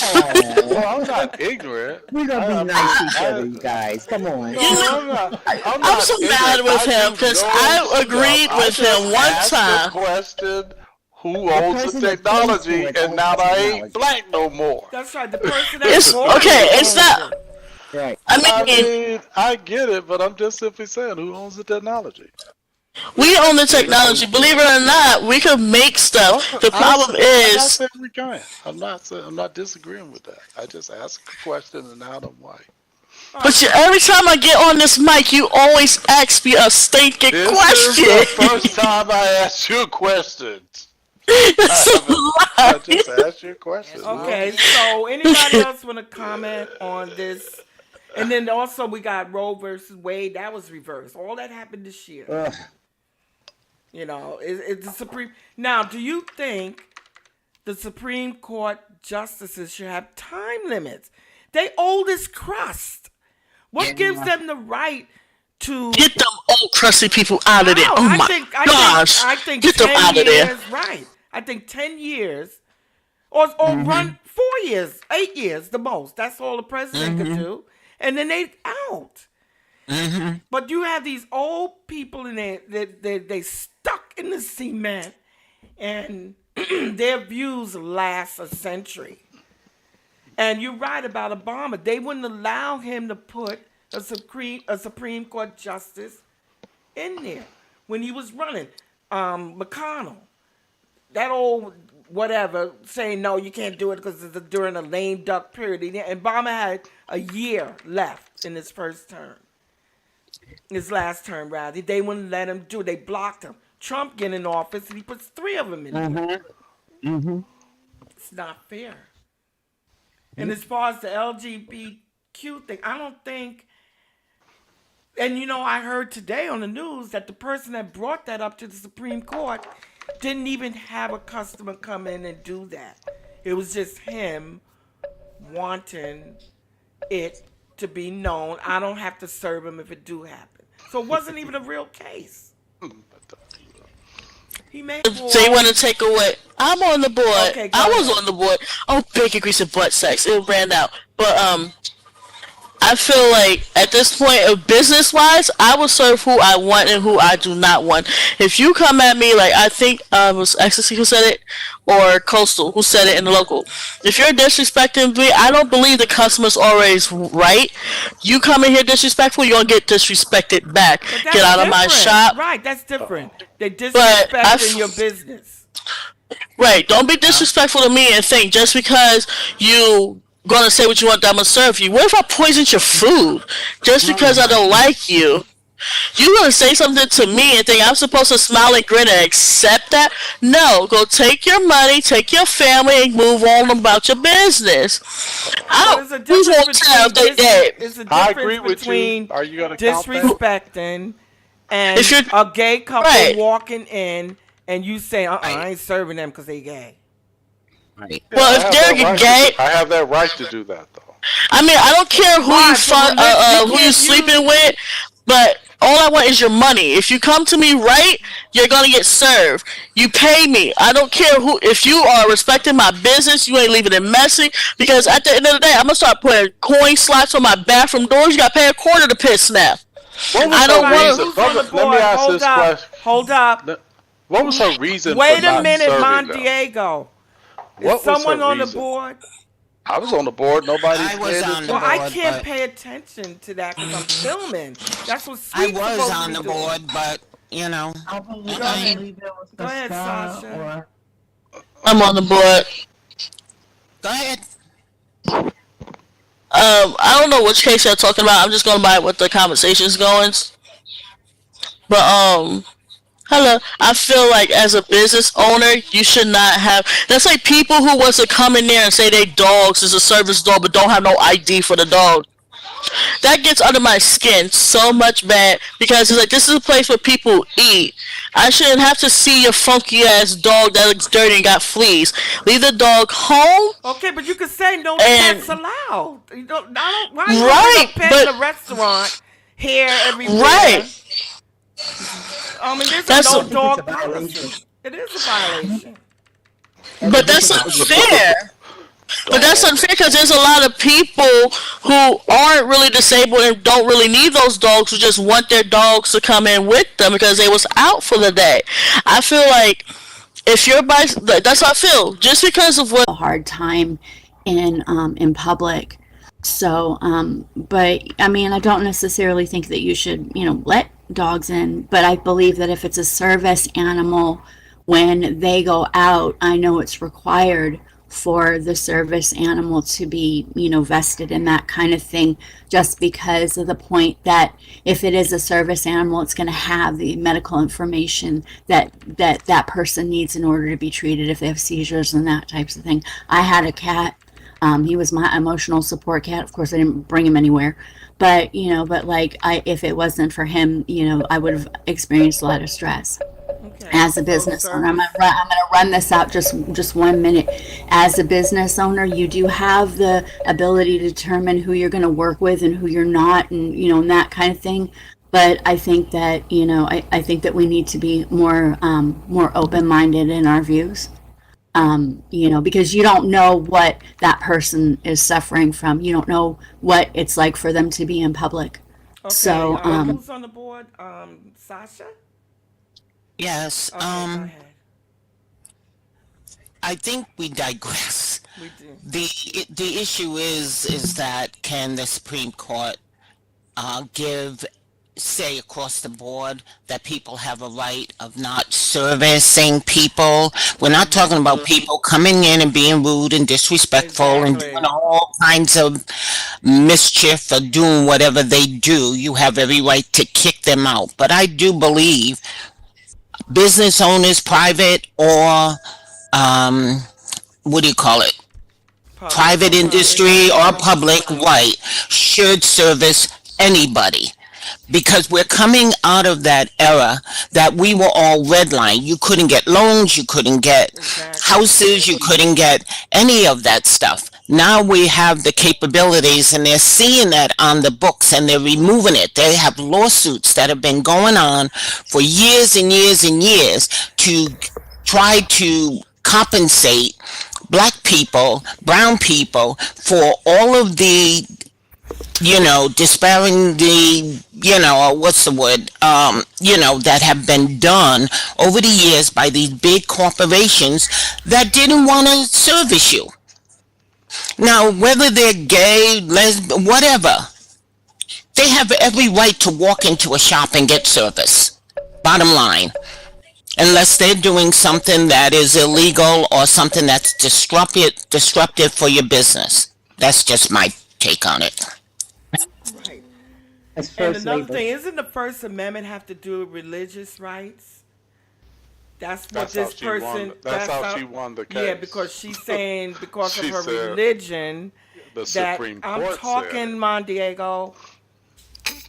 Oh, I'm not ignorant. we're gonna be I nice mean, to each other, you guys. Come on. no, I'm not. I'm I'm not so mad ignorant. with I him do because know I stuff. agreed I with just him one asked a time. question. Who The owns the person that pays for technology? it And owns now the I ain't technology. black no more. That's right. The person that It's bought okay. it It's owns not. it. Right. I I mean, mean, I get it, but I'm just simply saying who owns the technology. we own the They technology. don't. Believe it or not, we could make stuff. The problem I'm not is, saying we can't. I'm not disagreeing with that. I just asked a question and now I'm white. All right. but every time I get on this mic, you always ask me a stinking This is the question. first time I asked you a question. I It's a haven't. I lie. just asked you a question. That's Who all Okay. owns it it? So is. anybody else want to comment on this? And then also we got Roe versus Wade. That was reversed. All that happened this year. Ugh. It's the Supreme. Now, do you think the Supreme Court justices should have time limits? They old as crust. What gives them the right to? Get them old crusty people out of there. Wow, Oh I my think I gosh. think I think Get them 10 out of there. years. Right. I think 10 years, or run 4 years, 8 years, the most. That's all the president could do, and then they out. But you have these old people in there that they stuck in the cement, and their views last a century. And you're right about Obama. They wouldn't allow him to put a Supreme Court justice in there when he was running. McConnell, that old whatever, saying no, you can't do it because it's during a lame duck period. And Obama had a year left in his first term, his last term rather. They wouldn't let him do it. They blocked him. Trump get in office and he puts three of them in there. It's not fair. And as far as the LGBTQ thing, I don't think. And I heard today on the news that the person that brought that up to the Supreme Court didn't even have a customer come in and do that. It was just him wanting it to be known. I don't have to serve him if it do happen. So it wasn't even a real case. He made So you want to take away? I'm on the board. Okay, go I was ahead. on the board. Oh, bacon, grease, and butt sex. It ran out. But I feel like at this point of business wise, I will serve who I want and who I do not want. If you come at me like I think it was Ecstasy who said it or Coastal who said it in the local. If you're disrespecting me, I don't believe the customer's always right. You come in here disrespectful, you're gonna get disrespected back. But that's Get out of my different. shop. Right, that's different. They But I disrespecting your business. Right, don't be disrespectful to me and think just because you gonna say what you want that I'm gonna serve you. What if I poisoned your food just because I don't like you? You gonna say something to me and think I'm supposed to smile and grin and accept that? No, go take your money, take your family, and move on about your business. I There's a don't. Who's difference gonna tell if they between dead? it's a I difference agree with between you. Are you gonna count that? disrespecting and If you're a gay couple right, walking in and you say, I right, ain't serving them because they gay. right. Yeah, Well, I if have they're that right to gay, do. I have that right to do that, though. I mean, I don't care who Why? you You who you can't sleeping use. with, but all I want is your money. If you come to me right, you're gonna get served. You pay me. I don't care who. If you are respecting my business, you ain't leaving it messy. Because at the end of the day, I'm gonna start putting coin slots on my bathroom doors. You gotta pay a quarter to piss now. What was I her don't Everybody, want reason? who's on the Let me board? ask Hold this up. question. Hold up. What was her reason for Wait a not minute, serving Mon them? Diego. Is What was her someone on the reason? board? I was on the board. Nobody I was paid on the Well, attention. I board, can't but pay attention to that because I'm filming. That's what I Sleep's was supposed to on be the doing. board, but you know, I believe, Go I ahead. believe it was Go the ahead, sky Sasha. I'm on the board. Go ahead. I don't know which case you're talking about. I'm just going by what the conversation's going. But hello. I feel like as a business owner, you should not have. That's like people who was to come in there and say they dogs is a service dog, but don't have no ID for the dog. that gets under my skin so much bad because it's like this is a place where people eat. I shouldn't have to see your funky ass dog that looks dirty and got fleas. Leave the dog home Okay, but you could say no pets and allowed. You don't. I don't. Why you gonna bring right, a pet in but a restaurant? Hair right. everywhere. I mean, there's a That's no I think it's a dog violation. policy. It is a violation. As a but that's business owner, unfair. But that's Dog. unfair because there's a lot of people who aren't really disabled and don't really need those dogs who just want their dogs to come in with them because they was out for the day. I feel like if you're by, that's how I feel. Just because of what a hard time in public. So, but I mean, I don't necessarily think that you should, let dogs in. But I believe that if it's a service animal, when they go out, I know it's required for the service animal to be, vested in that kind of thing, just because of the point that if it is a service animal, it's going to have the medical information that person needs in order to be treated if they have seizures and that types of thing. I had a cat. He was my emotional support cat. Of course, I didn't bring him anywhere, but like if it wasn't for him, I would have experienced a lot of stress Okay. as a So business owner. I'm service. gonna run this out just 1 minute. As a business owner, you do have the ability to determine who you're going to work with and who you're not, and that kind of thing. But I think that I think that we need to be more open minded in our views. Because you don't know what that person is suffering from. You don't know what it's like for them to be in public. Okay. So, Who's on the board? Sasha. Yes. Okay. Go ahead. I think we digress. We do. The issue is that can the Supreme Court give say across the board that people have a right of not servicing people. We're not talking about people coming in and being rude and disrespectful and doing Exactly. all kinds of mischief or doing whatever they do. You have every right to kick them out. But I do believe business owners, private or um, what do you call it? Public Private or public. industry or public, right, should service anybody because we're coming out of that era that we were all redlined. You couldn't get loans, you couldn't get Exactly. houses, you couldn't get any of that stuff. Now we have the capabilities and they're seeing that on the books and they're removing it. They have lawsuits that have been going on for years and years and years to try to compensate black people, brown people for all of the despairing the, what's the word, that have been done over the years by these big corporations that didn't want to service you. Now, whether they're gay, lesbian, whatever, they have every right to walk into a shop and get service. Bottom line. Unless they're doing something that is illegal or something that's disruptive for your business. That's just my take on it. Right. as And first another labor. thing, isn't the First Amendment have to do with religious rights? That's what That's how this she won. person. That's how she won the case. Yeah, because she's saying because of She her said religion the that Supreme I'm Court talking, said. Mon Diego.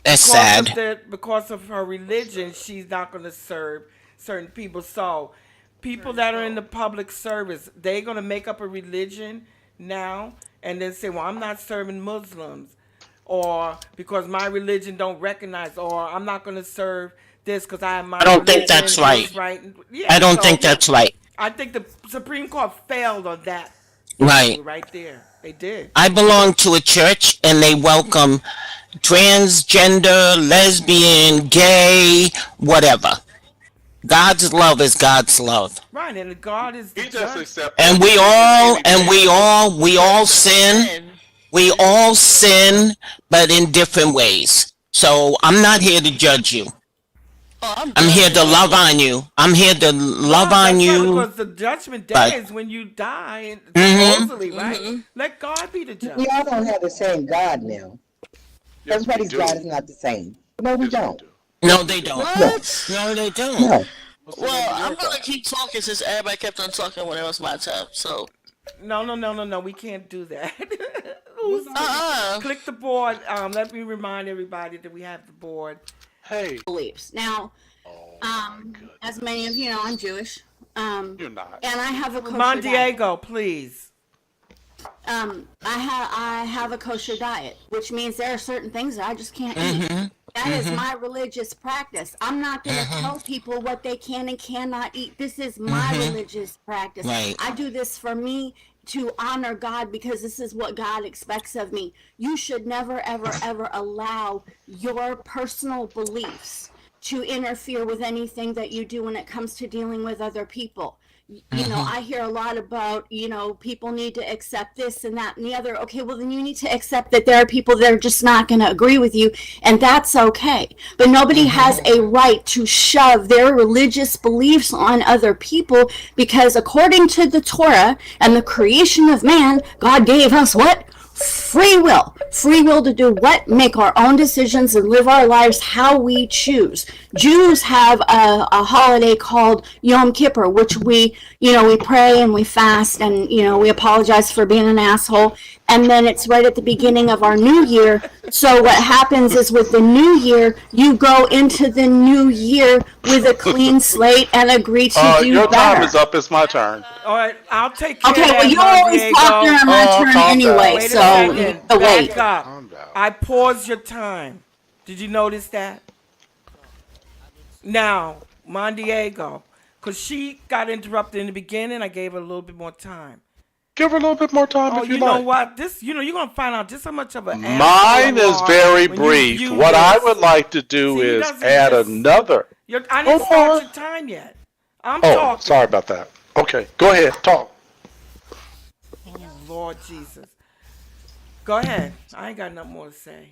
That's Because of sad. because of her religion, she's not going to serve certain people. So, people that are in the public service, they're going to make up a religion now and then say, "Well, I'm not serving Muslims," or because my religion don't recognize, or I'm not going to serve this because I have my I don't think religion that's right. is right. I Yeah, don't so think that's right. I think the Supreme Court failed on that issue Right. right there. They did. I belong to a church and they welcome transgender, lesbian, gay, whatever. God's love is God's love. Right, and God is the He just judge. accepted And we all and we all we all sin. sin. We all sin, but in different ways. So I'm not here to judge you. Oh, I'm I'm here done. to love on you. I'm here to love Right, on that's right, you. because the judgment day But is when you die, and hmm supposedly, right? Let God be the We judge. all don't have the same God now. Yes, we Everybody's do. God is not the same. No, we Yes, we don't. do. no, they don't. No, What? No, they don't. no. What's the name Well, of I'm your gonna God? keep talking since everybody kept on talking when it was my time. So, No, no, no, no, no. We can't do that. Who's uh-uh. click the board? board. Let me remind everybody that we have the board. Hey. beliefs. Now, Oh my as many of you know, goodness. I'm Jewish, um, You're not. and I have a Mon kosher diet. Diego, please. I have a kosher diet, which means there are certain things that I just can't eat. That is my religious practice. I'm not going to tell people what they can and cannot eat. This is my religious practice. Right. I do this for me to honor God because this is what God expects of me. You should never, ever, ever allow your personal beliefs to interfere with anything that you do when it comes to dealing with other people. You know, I hear a lot about, people need to accept this and that and the other. Okay, well, then you need to accept that there are people that are just not going to agree with you, and that's okay. But nobody has a right to shove their religious beliefs on other people because, according to the Torah and the creation of man, God gave us what? Free will. Free will to do what? Make our own decisions and live our lives how we choose. Jews have a holiday called Yom Kippur, which we pray and we fast and, we apologize for being an asshole. And then it's right at the beginning of our new year. So what happens is with the new year, you go into the new year with a clean slate and agree to do Your time is better. up. It's my turn. All right, I'll take care Okay, of well, that, you Mon always talk Diego. during my turn calm anyway, down. Wait a so you second. can wait. Back up. Calm down. I paused your time. Did you notice that? Now, Mon Diego, because she got interrupted in the beginning, I gave her a little bit more time. Give her a little bit more time Oh, if you you know like. what? You're gonna find out just how much of an asshole Mine you is are very when you brief. view What I this. would like to do See, he is doesn't add just. another. I Hold didn't start on. your time yet. I'm Oh, sorry talking. about that. Okay, go ahead. Talk. Oh, Lord Jesus. Go ahead. I ain't got nothing more to say.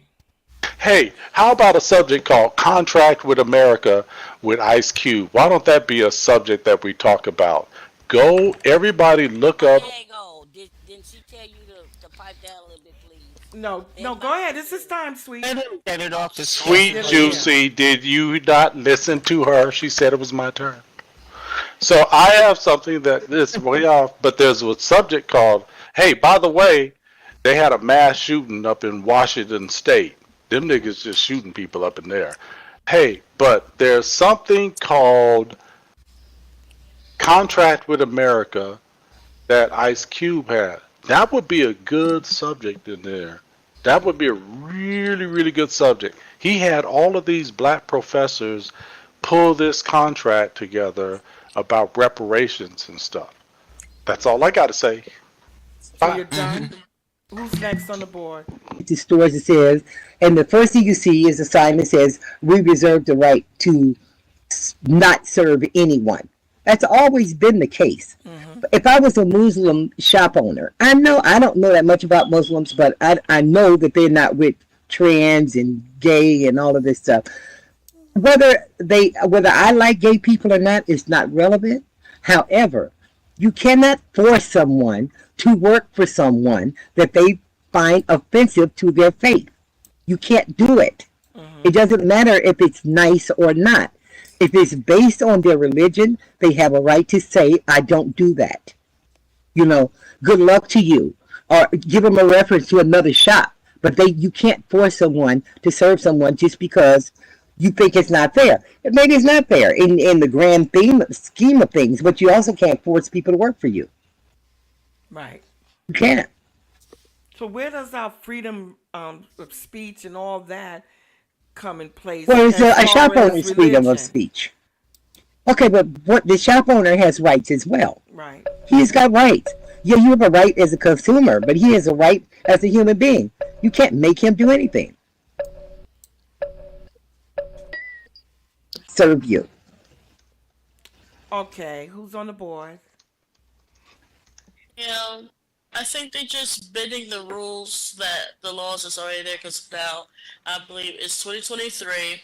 Hey, how about a subject called Contract with America with Ice Cube? Why don't that be a subject that we talk about? Go, everybody look up. Diego, didn't she tell you to pipe down a little bit, please? No, There's no, my go ahead. This is attitude. time, sweet. Let him get it off his chest. Sweet Yeah, Please. yeah. Juicy, did you not listen to her? She said it was my turn. So I have something that is way off, but there's a subject called, hey, by the way, they had a mass shooting up in Washington State. Them niggas just shooting people up in there. Hey, but there's something called Contract with America that Ice Cube had. That would be a good subject in there. That would be a really, really good subject. He had all of these black professors pull this contract together about reparations and stuff. That's all I got to say. So Bye. you're done? Who's next on the board? The stores, it says, and the first thing you see is a sign that says, "We reserve the right to not serve anyone." That's always been the case. If I was a Muslim shop owner, I don't know that much about Muslims, but I know that they're not with trans and gay and all of this stuff. Whether I like gay people or not is not relevant. However, you cannot force someone to work for someone that they find offensive to their faith. You can't do it. It doesn't matter if it's nice or not. If it's based on their religion, they have a right to say, "I don't do that." You know, good luck to you. Or give them a reference to another shop. But you can't force someone to serve someone just because you think it's not fair. Maybe it's not fair in the grand scheme of things, but you also can't force people to work for you. Right. You can't. So where does our freedom of speech and all that come in place Well, it's as a shop far as owner's freedom of religion? speech. Okay, but what the shop owner has rights as well. Right. He's got rights. Yeah, you have a right as a consumer, but he has a right as a human being. You can't make him do anything. Serve you. Okay, who's on the board? Yeah, I think they just bending the rules that the laws is already there because now I believe it's 2023.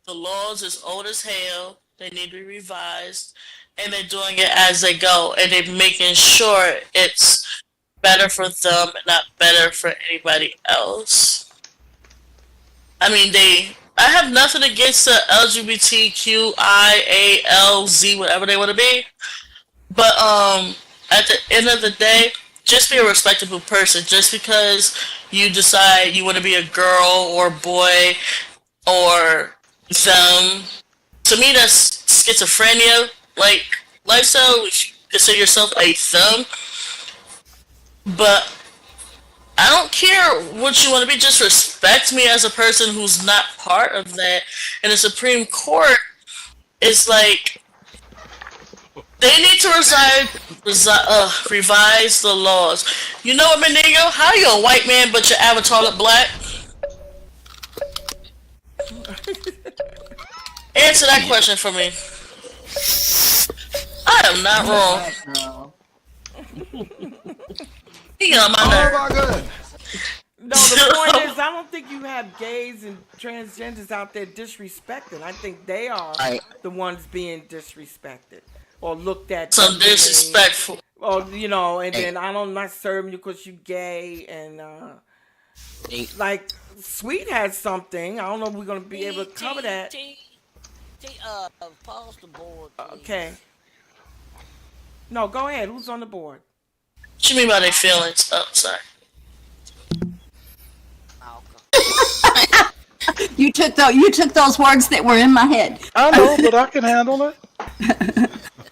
The laws is old as hell. They need to be revised, and they're doing it as they go, and they're making sure it's better for them and not better for anybody else. I mean, I have nothing against the LGBTQIALZ, whatever they want to be, but at the end of the day, just be a respectable person. Just because you decide you want to be a girl or boy or them, to me that's schizophrenia. Like lifestyle, if you consider yourself a them, but I don't care what you want to be. Just respect me as a person who's not part of that. And the Supreme Court is like they need to revise the laws. You know what, Benigno? How you a white man but your avatar look black? Answer that question for me. I am not wrong. You get on my nerve. Oh my goodness. No, the point is, I don't think you have gays and transgenders out there disrespected. I think they are the ones being disrespected or looked at. Some disrespectful. Or and then I'm not serving you because you gay and like Sweet has something. I don't know if we're gonna be able to cover that. Pause the board. Okay. No, go ahead. Who's on the board? What you mean by their feelings? Oh, sorry. You took those words that were in my head. I know, but I can handle it.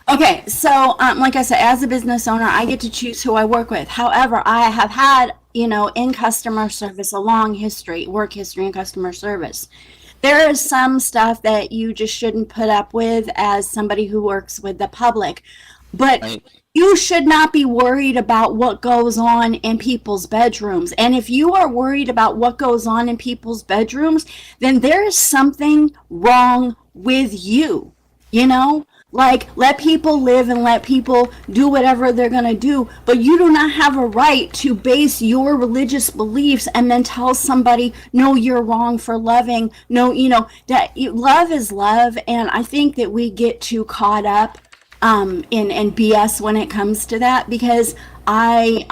Okay, so like I said, as a business owner, I get to choose who I work with. However, I have had, in customer service, a long history, work history in customer service. There is some stuff that you just shouldn't put up with as somebody who works with the public. But you should not be worried about what goes on in people's bedrooms. And if you are worried about what goes on in people's bedrooms, then there is something wrong with you, Like, let people live and let people do whatever they're going to do, but you do not have a right to base your religious beliefs and then tell somebody, no, you're wrong for loving. No, that love is love, and I think that we get too caught up in BS when it comes to that, because I'm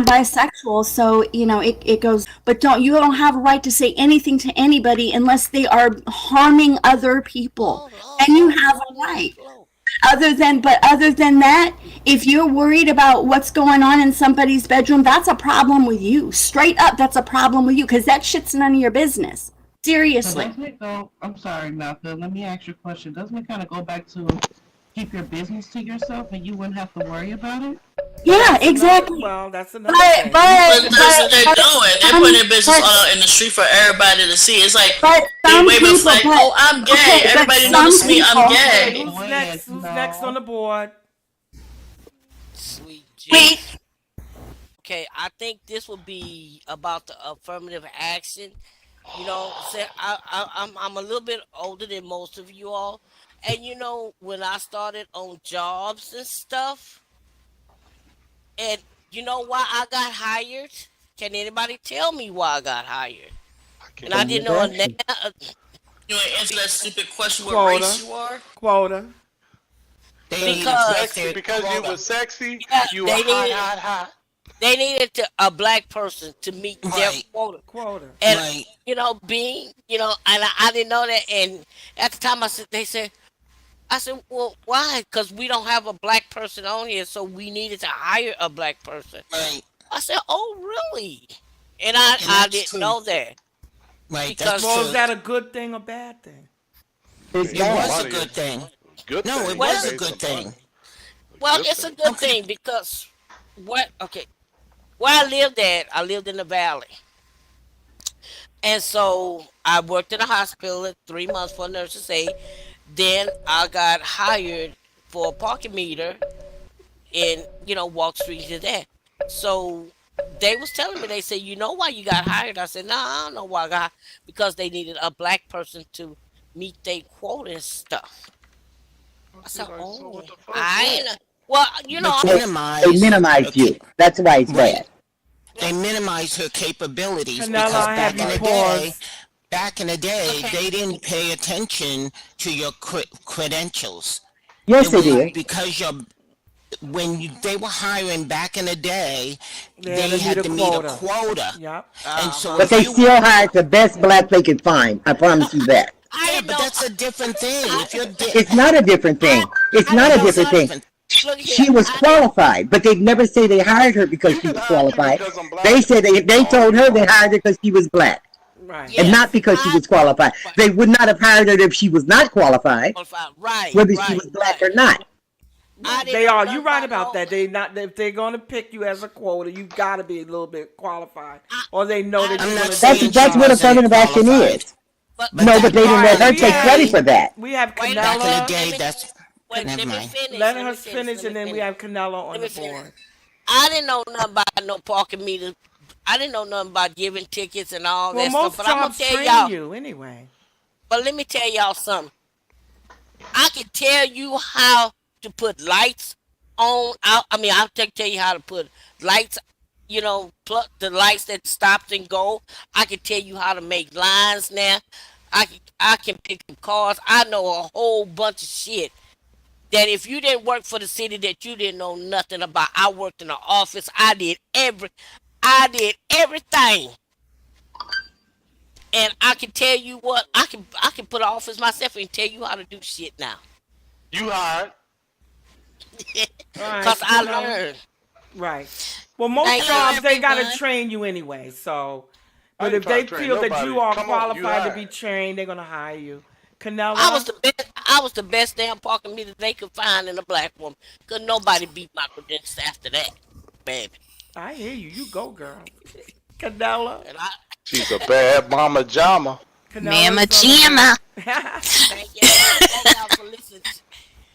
bisexual, so it goes. But you don't have a right to say anything to anybody unless they are harming other people, and you have a right. Other than that, if you're worried about what's going on in somebody's bedroom, that's a problem with you. Straight up, that's a problem with you, because that shit's none of your business. Seriously. So doesn't it go? I'm sorry, Malcolm. Let me ask you a question. Doesn't it kind of go back to keep your business to yourself and you wouldn't have to worry about it? Yeah, exactly. That's another thing. But that's what they're doing. They're putting their business all out in the street for everybody to see. It's like they wave a flag. Oh, I'm gay. Everybody knows me. I'm gay. Who's next? Who's next on the board? Sweet J. Okay, I think this will be about the affirmative action. I'm a little bit older than most of you all, and when I started on jobs and stuff, and you know why I got hired? Can anybody tell me why I got hired? And I didn't know. You ain't answer that stupid question. What race you are? Quota. Because you were sexy. Yeah, you were hot. They needed a black person to meet their quota. And being, and I didn't know that. And at the time, I said, well, why? Because we don't have a black person on here, so we needed to hire a black person. Right. I said, oh, really? And I didn't know that. Right. Because is that a good thing or bad thing? It was a good thing. No, it was a good thing. Well, it's a good thing because where I lived in the valley. And so I worked in a hospital at 3 months for a nurse's aide. Then I got hired for a parking meter in, Walk Street to that. So they was telling me, they said, you know why you got hired? I said, no, I don't know why I got, because they needed a black person to meet their quota and stuff. I said, oh, they minimized you. That's why it's bad. They minimized her capabilities Canella, because back in the day, they didn't pay attention to your credentials. Yes, they did. Because they were hiring back in the day, they had to meet a quota. Yep. And so but they still hired the best black they could find. I promise you that. Yeah, but that's a different thing. It's not a different thing. It's not a different thing. Look here, She was I didn't. qualified, but they never say they hired her because You she can was hide me qualified. because I'm They black. said they No, told you her they don't. hired her because she was black Right. and not Yes, because she I was qualified. right, They would not have hired her if she was not qualified, qualified. Right, whether she right, was black right. or not. I Right. didn't They know are. nothing You right about about no. that. They not if they're gonna pick you as a quota, you gotta be a little bit qualified, I, or they know I that I'm you're didn't not gonna know do That's the saying she that's what job. wasn't affirmative action qualified, is. but but No, but that they didn't All let right. her We take have credit wait, for that. we have wait a back in the Canella. minute. day, that's Wait, never let me mind. finish. Let Let her me finish. finish, Let me and then we finish. have Canella on Let the me finish. board. I didn't know nothing about no parking meters. I didn't know nothing about giving tickets and all Well, that stuff. most But I'm gonna jobs tell train y'all. you anyway. But let me tell y'all something. I can tell you how to put lights on. I mean, I'll tell you how to put lights. Plug the lights that stops and go. I can tell you how to make lines now. I can pick up cars. I know a whole bunch of shit that if you didn't work for the city that you didn't know nothing about. I worked in the office. I did everything. And I can tell you what, I can put an office myself and tell you how to do shit now. You hired. All right, Cause I Canella. learned. Right. Well, most Thank Hello, you. jobs they gotta everyone. train you anyway. So, I but ain't if trying they to train feel that you nobody. are Come on, you qualified to be hired. trained, they're gonna hire you. I was Canella. the best. I was the best damn parking meter they could find in a black woman. Could nobody beat my credentials after that, baby. I hear you. You go, girl. Canella. And I She's a bad mama jama. Canella Mama is on the board. Jamma. thank y'all for listening.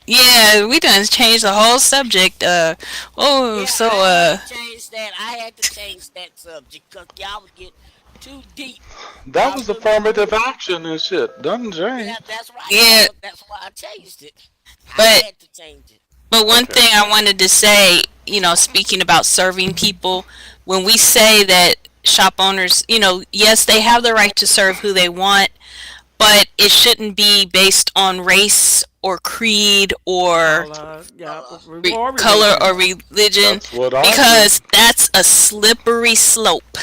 Yeah, we done changed the whole subject. Oh, Yeah, so I had to change that. I had to change that subject because y'all would get too deep. That Y'all was really would. affirmative action and shit. Doesn't Yeah, change. that's right. yeah, That's why I changed it. I but had to change it. one Okay. thing I wanted to say, speaking about serving people, when we say that shop owners, yes, they have the right to serve who they want, but it shouldn't be based on race or creed or Color, yep, Uh, or color religion. or religion, That's what I do. because that's a slippery slope.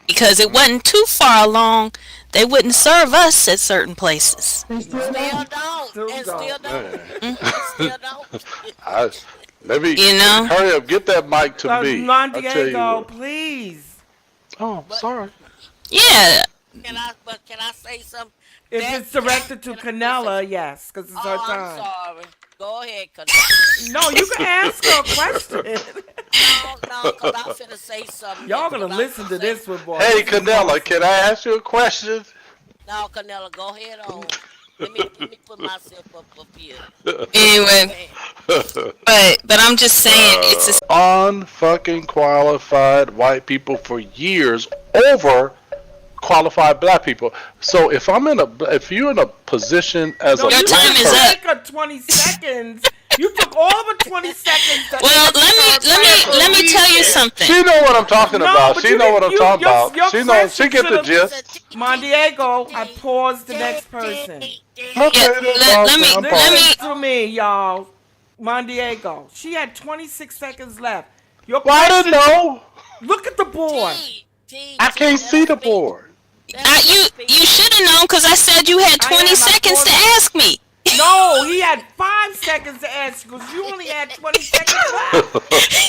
Because it wasn't too far along, they wouldn't serve us at certain places. They still No, still don't. don't, still and don't. still don't, Man. and still don't. I let me You know? hurry up. Get that mic to me. Don I tell you Diego, what. please. Oh, but sorry. Yeah. can I say something? If That it's can, directed to can I, listen. Canella, yes, because it's her Oh, I'm time. sorry. Go ahead, cause No, you can ask her a question. no, cause I'm finna say something Y'all else. gonna Cause I'm listen finna to say this one, boy. Hey, This is Canella, can awesome. I ask you a question? no, Canella. Go ahead on. Let me put myself up here. Go Anyway, ahead. but I'm just saying it's a Unfucking qualified white people for years over qualified black people. So if you're in a position as No, a your you time black didn't is person, up. take her 20 seconds. You took all of her 20 seconds to Well, answer her let me tell you question. something. she know what I'm talking No, about. but She you know what didn't. I'm talking about. Your She knows. She question get should the have. Listen, gist. Mondiego, I paused the next person. Yeah, Okay, then pause. Then I'm let Listen me paused. to me, y'all. Mondiego, she had 26 seconds left. Your Well, I didn't question, know. look at the board. I can't see That's the me. board. That's you just me. you should have known because I said you had I 20 am. I seconds to paused. ask me. No, he had 5 seconds to ask because you only had 20 seconds left.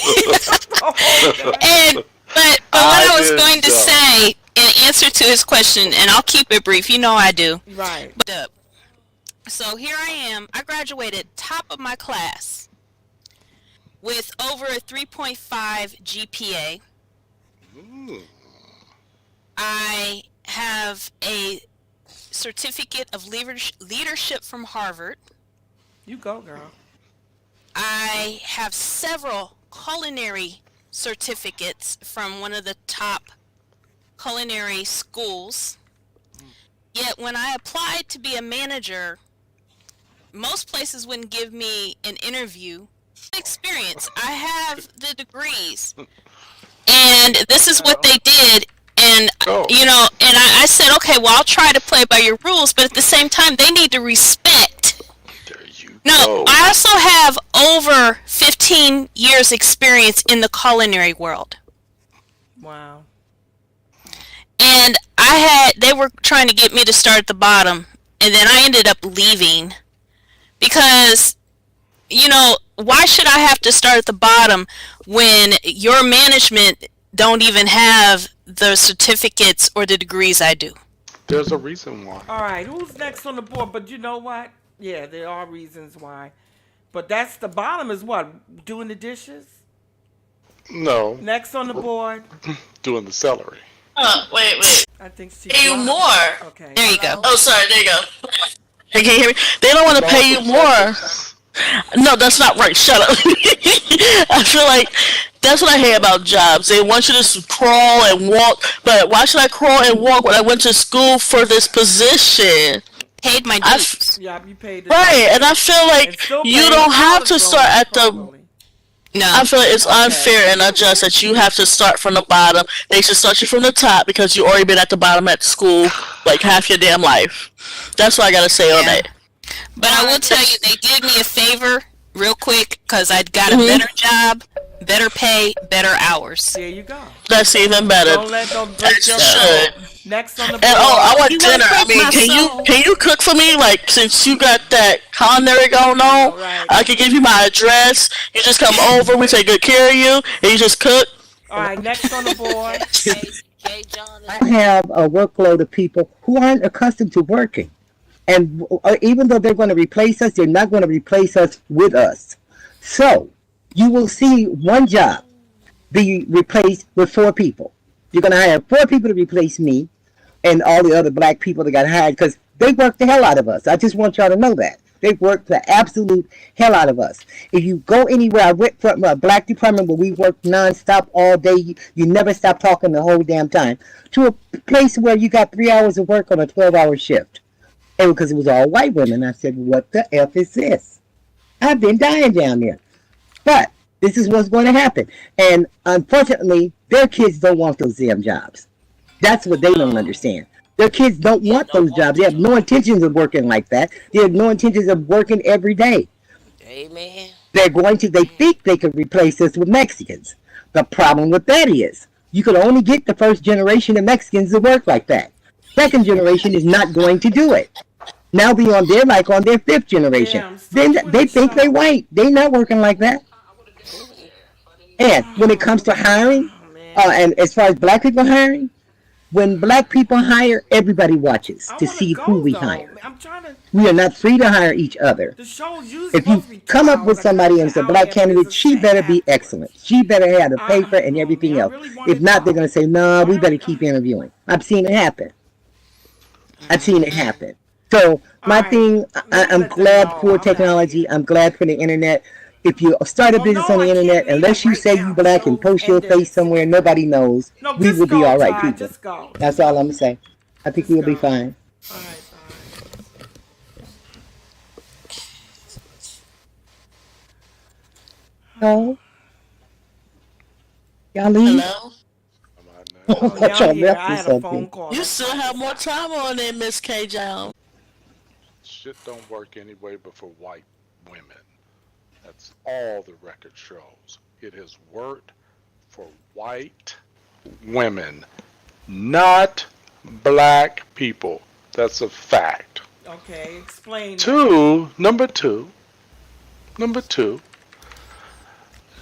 He took the whole thing. And but what I I was didn't going to know. say in answer to his question, and I'll keep it brief. You know I do. Right. But so here I am. I graduated top of my class with over a 3.5 GPA. Mm. I have a certificate of leadership from Harvard. You go, girl. I have several culinary certificates from one of the top culinary schools. Yet when I applied to be a manager, most places wouldn't give me an interview. Experience. I have the degrees. And this is what they did. And, Oh. and I said, okay, well, I'll try to play by your rules, but at the same time, they need to respect. There you No, go. I also have over 15 years experience in the culinary world. Wow. And they were trying to get me to start at the bottom, and then I ended up leaving because, why should I have to start at the bottom when your management don't even have the certificates or the degrees I do? There's a reason why. All right, who's next on the board? But you know what? Yeah, there are reasons why. But that's the bottom is what? Doing the dishes? No, Next on the board? doing the celery. Wait. I think she Pay you dropped. more. Okay. There you go. Hello? Oh, sorry. There you go. Hey, can you hear me? They don't want to pay you more. No, that's not right. Shut up. I feel like that's what I hate about jobs. They want you to crawl and walk, but why should I crawl and walk when I went to school for this position? Paid my I dues. Yeah, you paid the Right, and I feel and like still you paying don't have college to start loans at the. properly. No. I feel like it's Okay. unfair and unjust that you have to start from the bottom. They should start you from the top because you already been at the bottom at school like half your damn life. That's what I gotta say on Yeah. that. But I will tell you, they did me a favor real quick because I got a Mhm. better job, better pay, better hours. There you go. That's even better. Don't let them break As your you soul. should. Next on the board. And I want You wanna dinner. I break mean, my soul? can you cook for me? Like since you got that culinary going on, Right. I can give you my address. You just come over. We take good care of you, and you just cook. All right, next on the board. K. John I have a workload of people who aren't accustomed to working. And even though they're going to replace us, they're not going to replace us with us. So you will see one job be replaced with 4 people. You're going to hire 4 people to replace me and all the other black people that got hired because they worked the hell out of us. I just want y'all to know that. They worked the absolute hell out of us. If you go anywhere, I went from a black department where we worked nonstop all day. You never stop talking the whole damn time. To a place where you got 3 hours of work on a 12-hour shift. And because it was all white women, I said, what the F is this? I've been dying down there. But this is what's going to happen. And unfortunately, their kids don't want those damn jobs. That's what they don't understand. Their kids don't want those jobs. They have no intentions of working like that. They have no intentions of working every day. Amen. They think they could replace us with Mexicans. The problem with that is, you could only get the first generation of Mexicans to work like that. Second generation is not going to do it. Now they're on their 5th generation. Damn, Then stop they with the think they show. white. They not working like that. And when it comes to hiring, Oh, man. and as far as black people hiring, when black people hire, everybody watches I to wanna see go, who we though. hire. I'm trying to. We are not free to hire each other. The show's usually If you supposed to be 2 come up hours. with I somebody got and it's a an black hour candidate, and she it's a better be after. excellent. She better have the paper and everything man, I else. really wanna If not, they're go. going to say, no, we I better really- keep interviewing. I've seen it happen. I've seen it happen. So my All right. thing, Let me I'm let them glad know. for I'm technology. I'm glad for the internet. If you start a Well, business no, on the I can't internet, leave unless it you right say now. you The black and show's post your ended at face somewhere 6. nobody knows, No, we just will be go, all right, Todd. people. Just go. That's all I'm going to say. I think Just we'll be go. fine. All right, bye. No? Y'all leave? Hello. Am I now? Yeah, Y'all I'm here. left I or had a phone something. call. You That's still why I have more decided. time on it, Miss K. John. Shit don't work anyway but for white women. That's all the record shows. It has worked for white women, not black people. That's a fact. Okay, explain. Number two,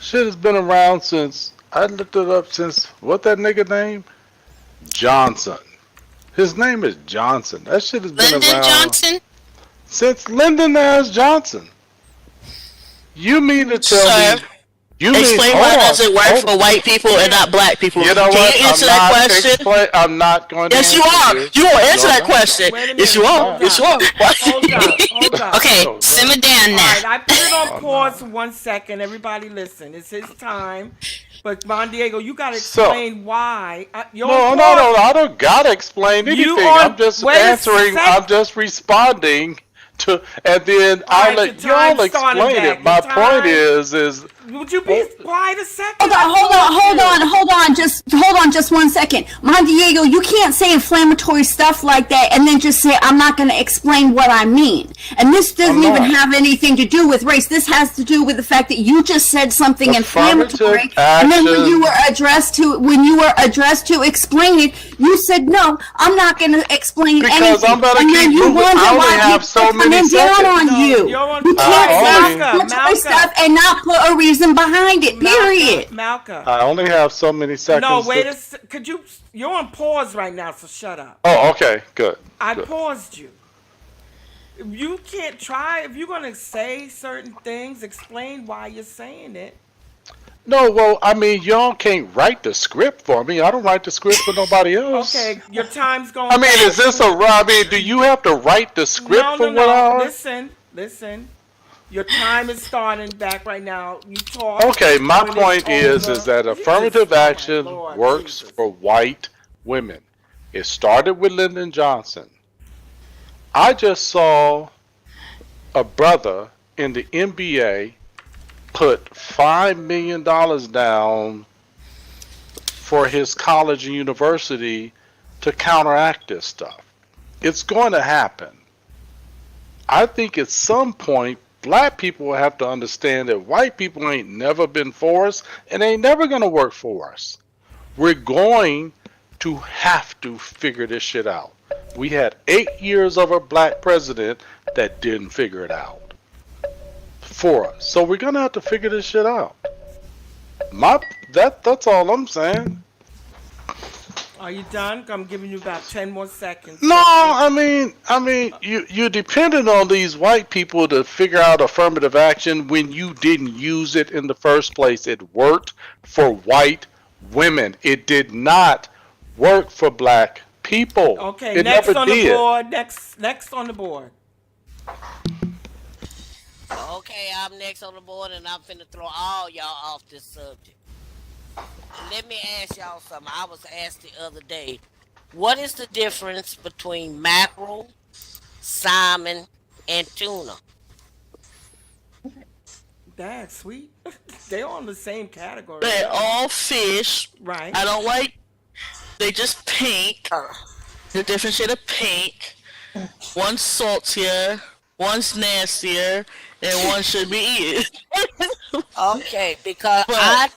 shit has been around since, I looked it up since, what that nigga name? Johnson. His name is Johnson. That shit has been Lyndon around Johnson? since Lyndon Nash Johnson. You mean to tell Sir, me, you mean, explain hold why on, does it work hold for on. white people and not black people? You know Can what? you answer I'm that not question? I'm not going to Yes, you answer are. this. You won't answer No, that I'm not. question. Wait a Yes, you minute. are. Hold Yes, you up. are. Hold up. Hold up. Okay, No, simmer down All now. right, I put it on Oh, pause no. for 1 second. Everybody listen. It's his time. But Mon Diego, you gotta So- explain why. You're No, on no, pause. no, I don't gotta explain You anything. on- I'm just wait a answering. sec- I'm just responding to, and then All I'll right, let the time y'all started explain back. it. My The point time- is Would you be quiet a second? Just hold on just 1 second. Mon Diego, you can't say inflammatory stuff like that and then just say, I'm not going to explain what I mean. And this doesn't even have anything to do with race. This has to do with the fact that you just said something inflammatory. And then when you were addressed to explain it, you said, no, I'm not going to explain because anything. I'm gonna And then keep you moving. wonder I only why have people so are many coming down seconds. on No, you. you're on You can't say Malcolm, inflammatory stuff and not put a reason behind it, period. Malcolm. I only have so many seconds. No, wait could you? You're on pause right now, so shut up. Oh, okay, good. I good. paused you. You can't try if you're gonna say certain things. Explain why you're saying it. No, well, I mean, y'all can't write the script for me. I don't write the script for nobody else. Okay, your time's going. I mean, is this I mean, do you have to write the script for what I? Listen. Your time is starting back right now. You talk. Okay, my when point it's is over. that affirmative action Lord works Jesus. for white women. It started with Lyndon Johnson. I just saw a brother in the NBA put $5 million down for his college and university to counteract this stuff. It's going to happen. I think at some point, black people will have to understand that white people ain't never been for us and ain't never going to work for us. We're going to have to figure this shit out. We had 8 years of a black president that didn't figure it out for us. So we're going to have to figure this shit out. That's all I'm saying. Are you done? I'm giving you about 10 more seconds. No, I mean, you depended on these white people to figure out affirmative action when you didn't use it in the first place. It worked for white women. It did not work for black people. Okay, it next never on did. the board. Next on the board. Okay, I'm next on the board, and I'm finna throw all y'all off this subject. Let me ask y'all something. I was asked the other day, what is the difference between mackerel, salmon, and tuna? That's sweet. They're all in the same category. They're all fish. Right. I don't like. They just pink. Uh, The different shade of pink. One's saltier, one's nastier, and one should be eaten. Okay, because But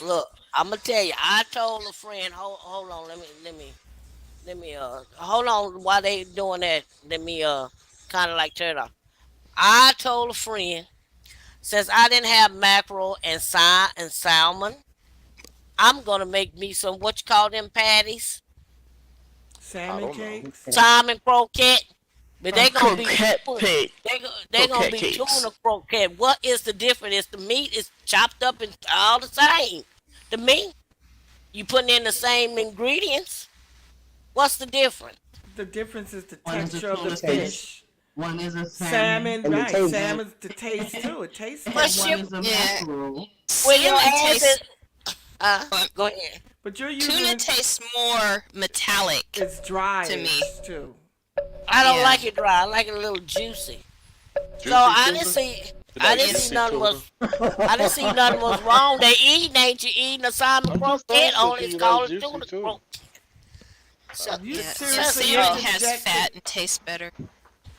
look, I'm gonna tell you, I told a friend, hold on, let me hold on while they doing that, let me kind of like turn it off. I told a friend, since I didn't have mackerel and salmon, I'm gonna make me some what you call them patties, Salmon cakes. salmon croquette. But they gonna be croquette tuna. pig. They gonna Croquette be cakes. tuna croquette. What is the difference? Is the meat is chopped up and all the same. The meat you putting in the same ingredients. What's the difference? The difference is the One is a texture of the tuna fish. One is a Salmon, And the right? taste. Salmon's the taste too. It tastes But like shit, One is a Yeah. mackerel. when your Salmon ass tastes. is, go ahead. But you're Tuna using tastes more metallic it's dry to me. too. I don't Yeah. like it dry. I like it a little juicy. Juicy So I tuna? didn't see. You I like didn't see juicy nothing tuna? was. I didn't see nothing was wrong. They eating, ain't you eating a salmon I'm just croquette? asking Only if it's you called like a juicy tuna tuna. croquette. So, You Yeah. seriously Salmon has interjected? fat and tastes better.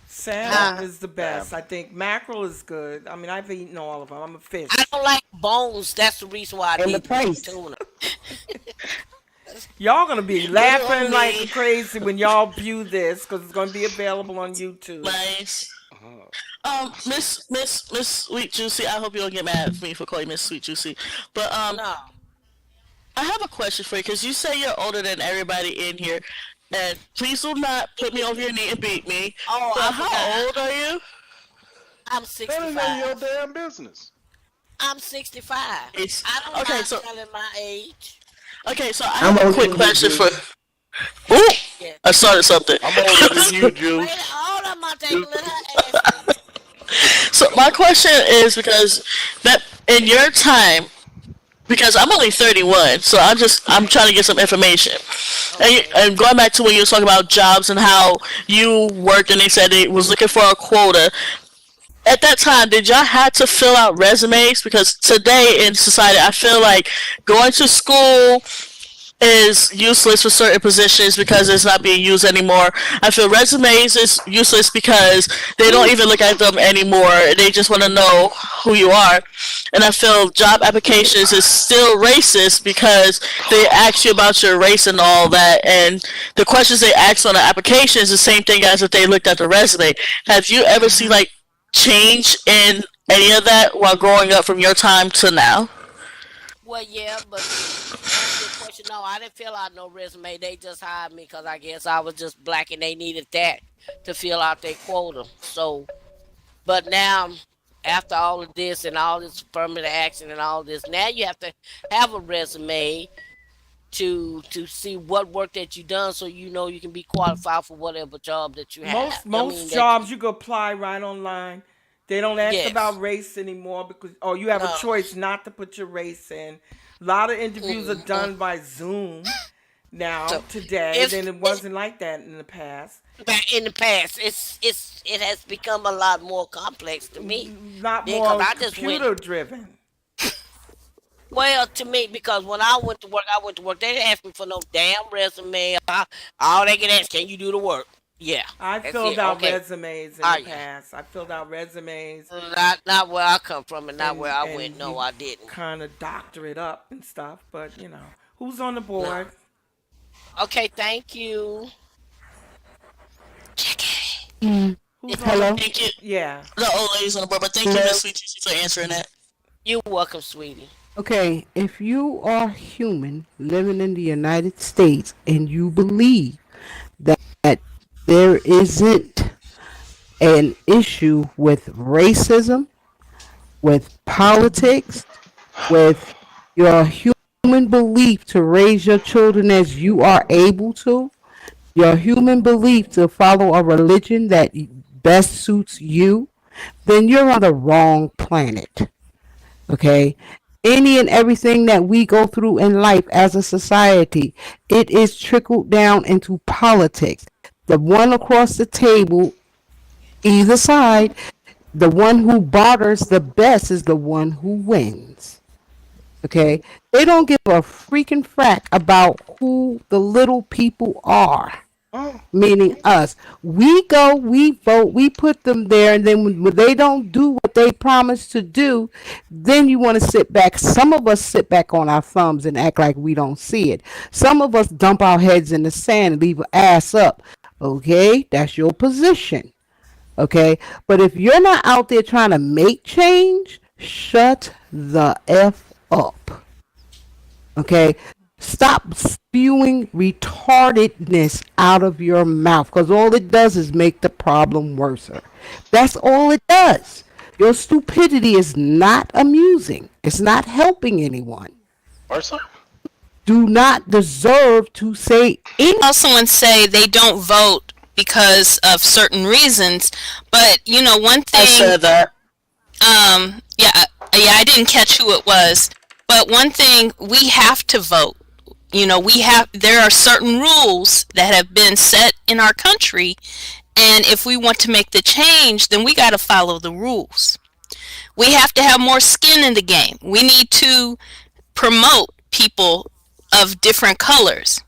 Salmon is the best. I think mackerel is good. I mean, I've eaten all of them. I'm a fish. I don't like bones. That's the reason why I And the need price. tuna. Y'all gonna be laughing like Literally. crazy when y'all view this because it's gonna be available on YouTube. Nice. Uh-huh. Miss Sweet Juicy. I hope you don't get mad at me for calling Miss Sweet Juicy. But No. I have a question for you because you say you're older than everybody in here, and please do not put me over your knee and beat me. Oh, But I how forgot. old are you? I'm That ain't none of your 65. damn business. I'm 65. It's I don't okay. mind So telling my age. I I'm have a older quick than you, question Juice. for. Ooh, Yeah. I started something. I'm older than you, Wait, Juice. hold on, Monte. Let her ask me. So my question is because that in your time, because I'm only 31, so I'm trying to get some information. Okay. And going back to when you were talking about jobs and how you worked and they said they was looking for a quota. at that time, did y'all have to fill out resumes? Because today in society, I feel like going to school is useless for certain positions because it's not being used anymore. I feel resumes is useless because they don't even look at them anymore. They just want to know who you are. And I feel job applications is still racist because they ask you about your race and all that. And the questions they ask on the application is the same thing as if they looked at the resume. Have you ever seen like change in any of that while growing up from your time to now? Well, yeah, but to answer your question, no, I didn't fill out no resume. They just hired me because I guess I was just black and they needed that to fill out their quota. So, but now, after all of this and all this affirmative action and all this, now you have to have a resume to see what work that you done, so you know you can be qualified for whatever job that you have. Most I mean most that. jobs you can apply right online. They don't ask about Yes. race anymore because or you have a No. choice not to put your race in. A lot of interviews are Mm-mm. done by Zoom So now today. if Then it wasn't like that in the past. back in the past, it has become a lot more complex to me. Not Then, cause more I just went. computer driven. Well, to me, because when I went to work, I went to work. They didn't ask me for no damn resume. All they can ask, can you do the work? Yeah, I that's filled it. out Okay, resumes in the are you? past. I filled out resumes Not where I come from and not where I went. and No, you I didn't. kind of doctor it up and stuff. But who's on the No. board? Okay, thank you. Who's on the? Hello? Thank you. Yeah. The old ladies on the board, but thank you, Hello? Miss Sweet Juicy, for answering that. You're welcome, sweetie. Okay, if you are human living in the United States and you believe that there isn't an issue with racism, with politics, with your human belief to raise your children as you are able to, your human belief to follow a religion that best suits you, then you're on the wrong planet. Okay? Any and everything that we go through in life as a society, it is trickled down into politics. The one across the table, either side, the one who barters the best is the one who wins. Okay? They don't give a freaking frack about who the little people are, Oh, meaning us. We go, we vote, we put them there, and then when they don't do what they promised to do, then you want to sit back. Some of us sit back on our thumbs and act like we don't see it. Some of us dump our heads in the sand and leave our ass up. Okay, that's your position. Okay, but if you're not out there trying to make change, shut the F up. Okay, stop spewing retardedness out of your mouth because all it does is make the problem worse. That's all it does. Your stupidity is not amusing, it's not helping anyone. Marissa? Do not deserve to say anything. Someone say they don't vote because of certain reasons, but one I thing, said that. yeah, I didn't catch who it was, but one thing, we have to vote. There are certain rules that have been set in our country, and if we want to make the change, then we got to follow the rules. We have to have more skin in the game. We need to promote people of different colors,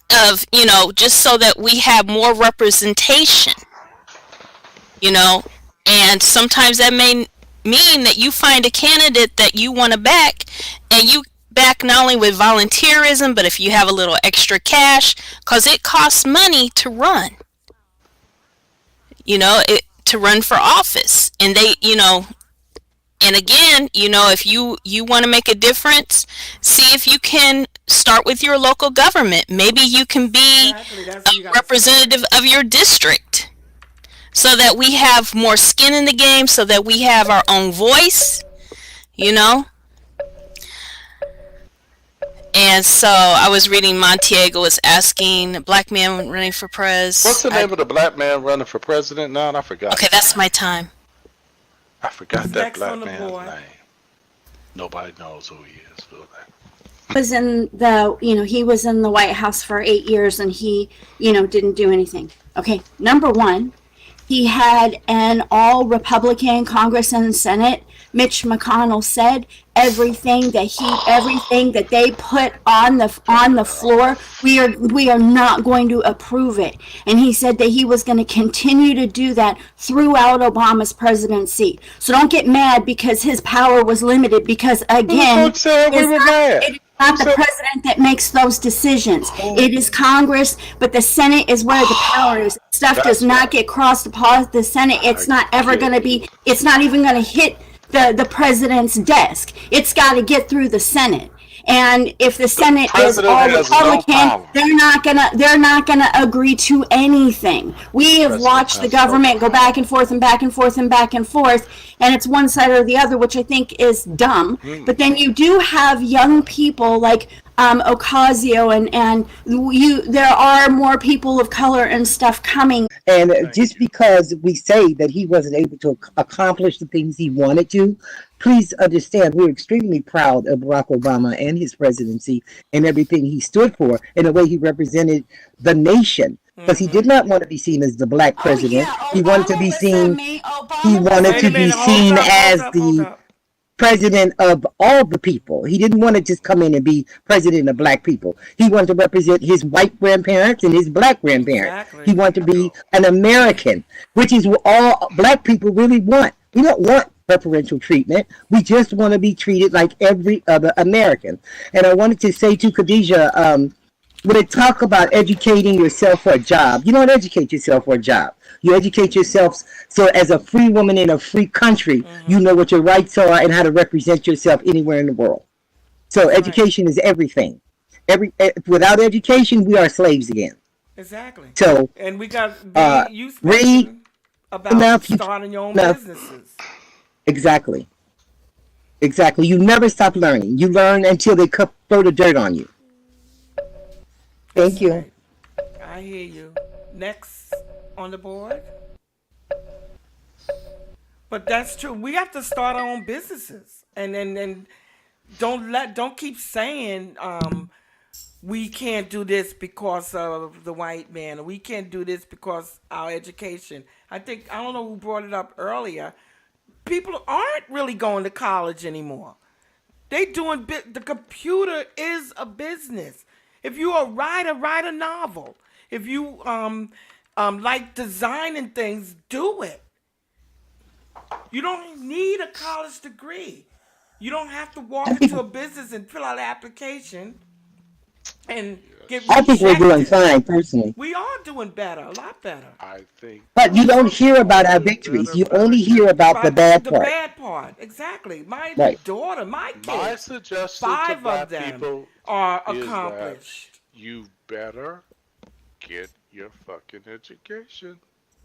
just so that we have more representation, you know, and sometimes that may mean that you find a candidate that you want to back, and you back not only with volunteerism, but if you have a little extra cash, because it costs money to run, to run for office. And and again, if you want to make a difference, see if you can start with your local government. Maybe you can be exactly. That's a what you got to start. representative of your district, so that we have more skin in the game, so that we have our own voice, you know? And so I was reading, Montiago was asking, a black man running for What's pres. the name of the black man running for president now? I forgot. Okay, that's my time. I forgot Who's that next black on the man's board? name. Nobody knows who he is. Do Was in the, he was in the White House for 8 years and he, didn't do anything. Okay, number one, he had an all Republican Congress and Senate. Mitch McConnell said everything that they put on the floor, we are not going to approve it. And he said that he was going to continue to do that throughout Obama's presidency. So don't get mad because his power was limited, because Who the again, fuck said we were mad? it is not the president that makes those decisions. It is Congress, but the Senate is where the power is. Stuff does That's not right. get crossed the Senate. It's not ever going to be, it's not even going to hit the president's desk. It's got to get through the Senate. And if the Senate is President all has no Republican, power. they're not gonna agree to anything. We have President watched the has no government go power. back and forth and back and forth and back and forth, and it's one side or the other, which I think is dumb. But then you do have young people like Ocasio, and there are more people of color and stuff coming. And Thank just you. because we say that he wasn't able to accomplish the things he wanted to, please understand we're extremely proud of Barack Obama and his presidency and everything he stood for and the way he represented the nation. Because he did not want to be seen as the black Oh president. yeah, He wanted to be seen. He Obama was wanted Wait a to minute. be Hold seen up. Hold as up. Hold the up. president of all the people. He didn't want to just come in and be president of black people. He wanted to represent his white grandparents and his black grandparents. He Exactly. wanted to be Bingo. an American, which is what all black people really want. We don't want preferential treatment. We just want to be treated like every other American. And I wanted to say to Khadijah, when they talk about educating yourself for a job, you don't educate yourself for a job. You educate yourself so as a free woman in a free country, you know what your rights are and how to represent yourself anywhere in the world. So That's right. education is everything. Without education, we are slaves again. Exactly. So And we got uh, B. You read mentioned about enough. You starting your own enough. businesses. Exactly. Exactly. You never stop learning. You learn until they throw the dirt on you. That's Thank you. right. I hear you. Next on the board. But that's true. We have to start our own businesses, and don't keep saying we can't do this because of the white man, or we can't do this because our education. I don't know who brought it up earlier. People aren't really going to college anymore. They doing the computer is a business. If you're a writer, write a novel. If you like designing things, do it. You don't need a college degree. You don't have to I walk into think a business and fill out an application and get I think Yes. we're doing rejected. fine personally. We are doing better, a lot better. I think But you we don't are hear about our doing victories. better, You better, only hear better. about the But bad the part. bad part, exactly. My Right. daughter, my My kids, suggestion to 5 of black them people are is that accomplished. you better get your fucking education.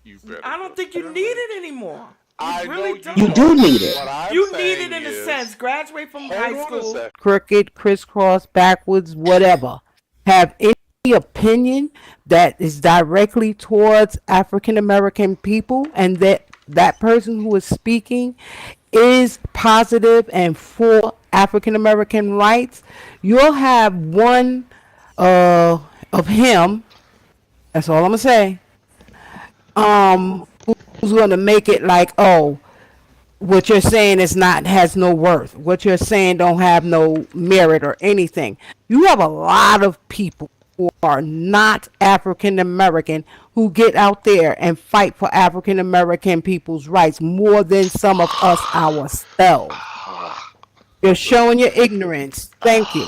You better I go don't to think you need college. it anymore. You I know really you You don't. do don't. need it. What I'm You need it saying in a is, sense. Graduate from hold high on a school. sec. Crooked, crisscross, backwards, whatever, have any opinion that is directly towards African American people, and that person who is speaking is positive and for African American rights, you'll have one of him. That's all I'm gonna say. Who's gonna make it like, oh, what you're saying is not has no worth. What you're saying don't have no merit or anything. You have a lot of people who are not African American who get out there and fight for African American people's rights more than some of us ourselves. You're showing your ignorance. Thank you.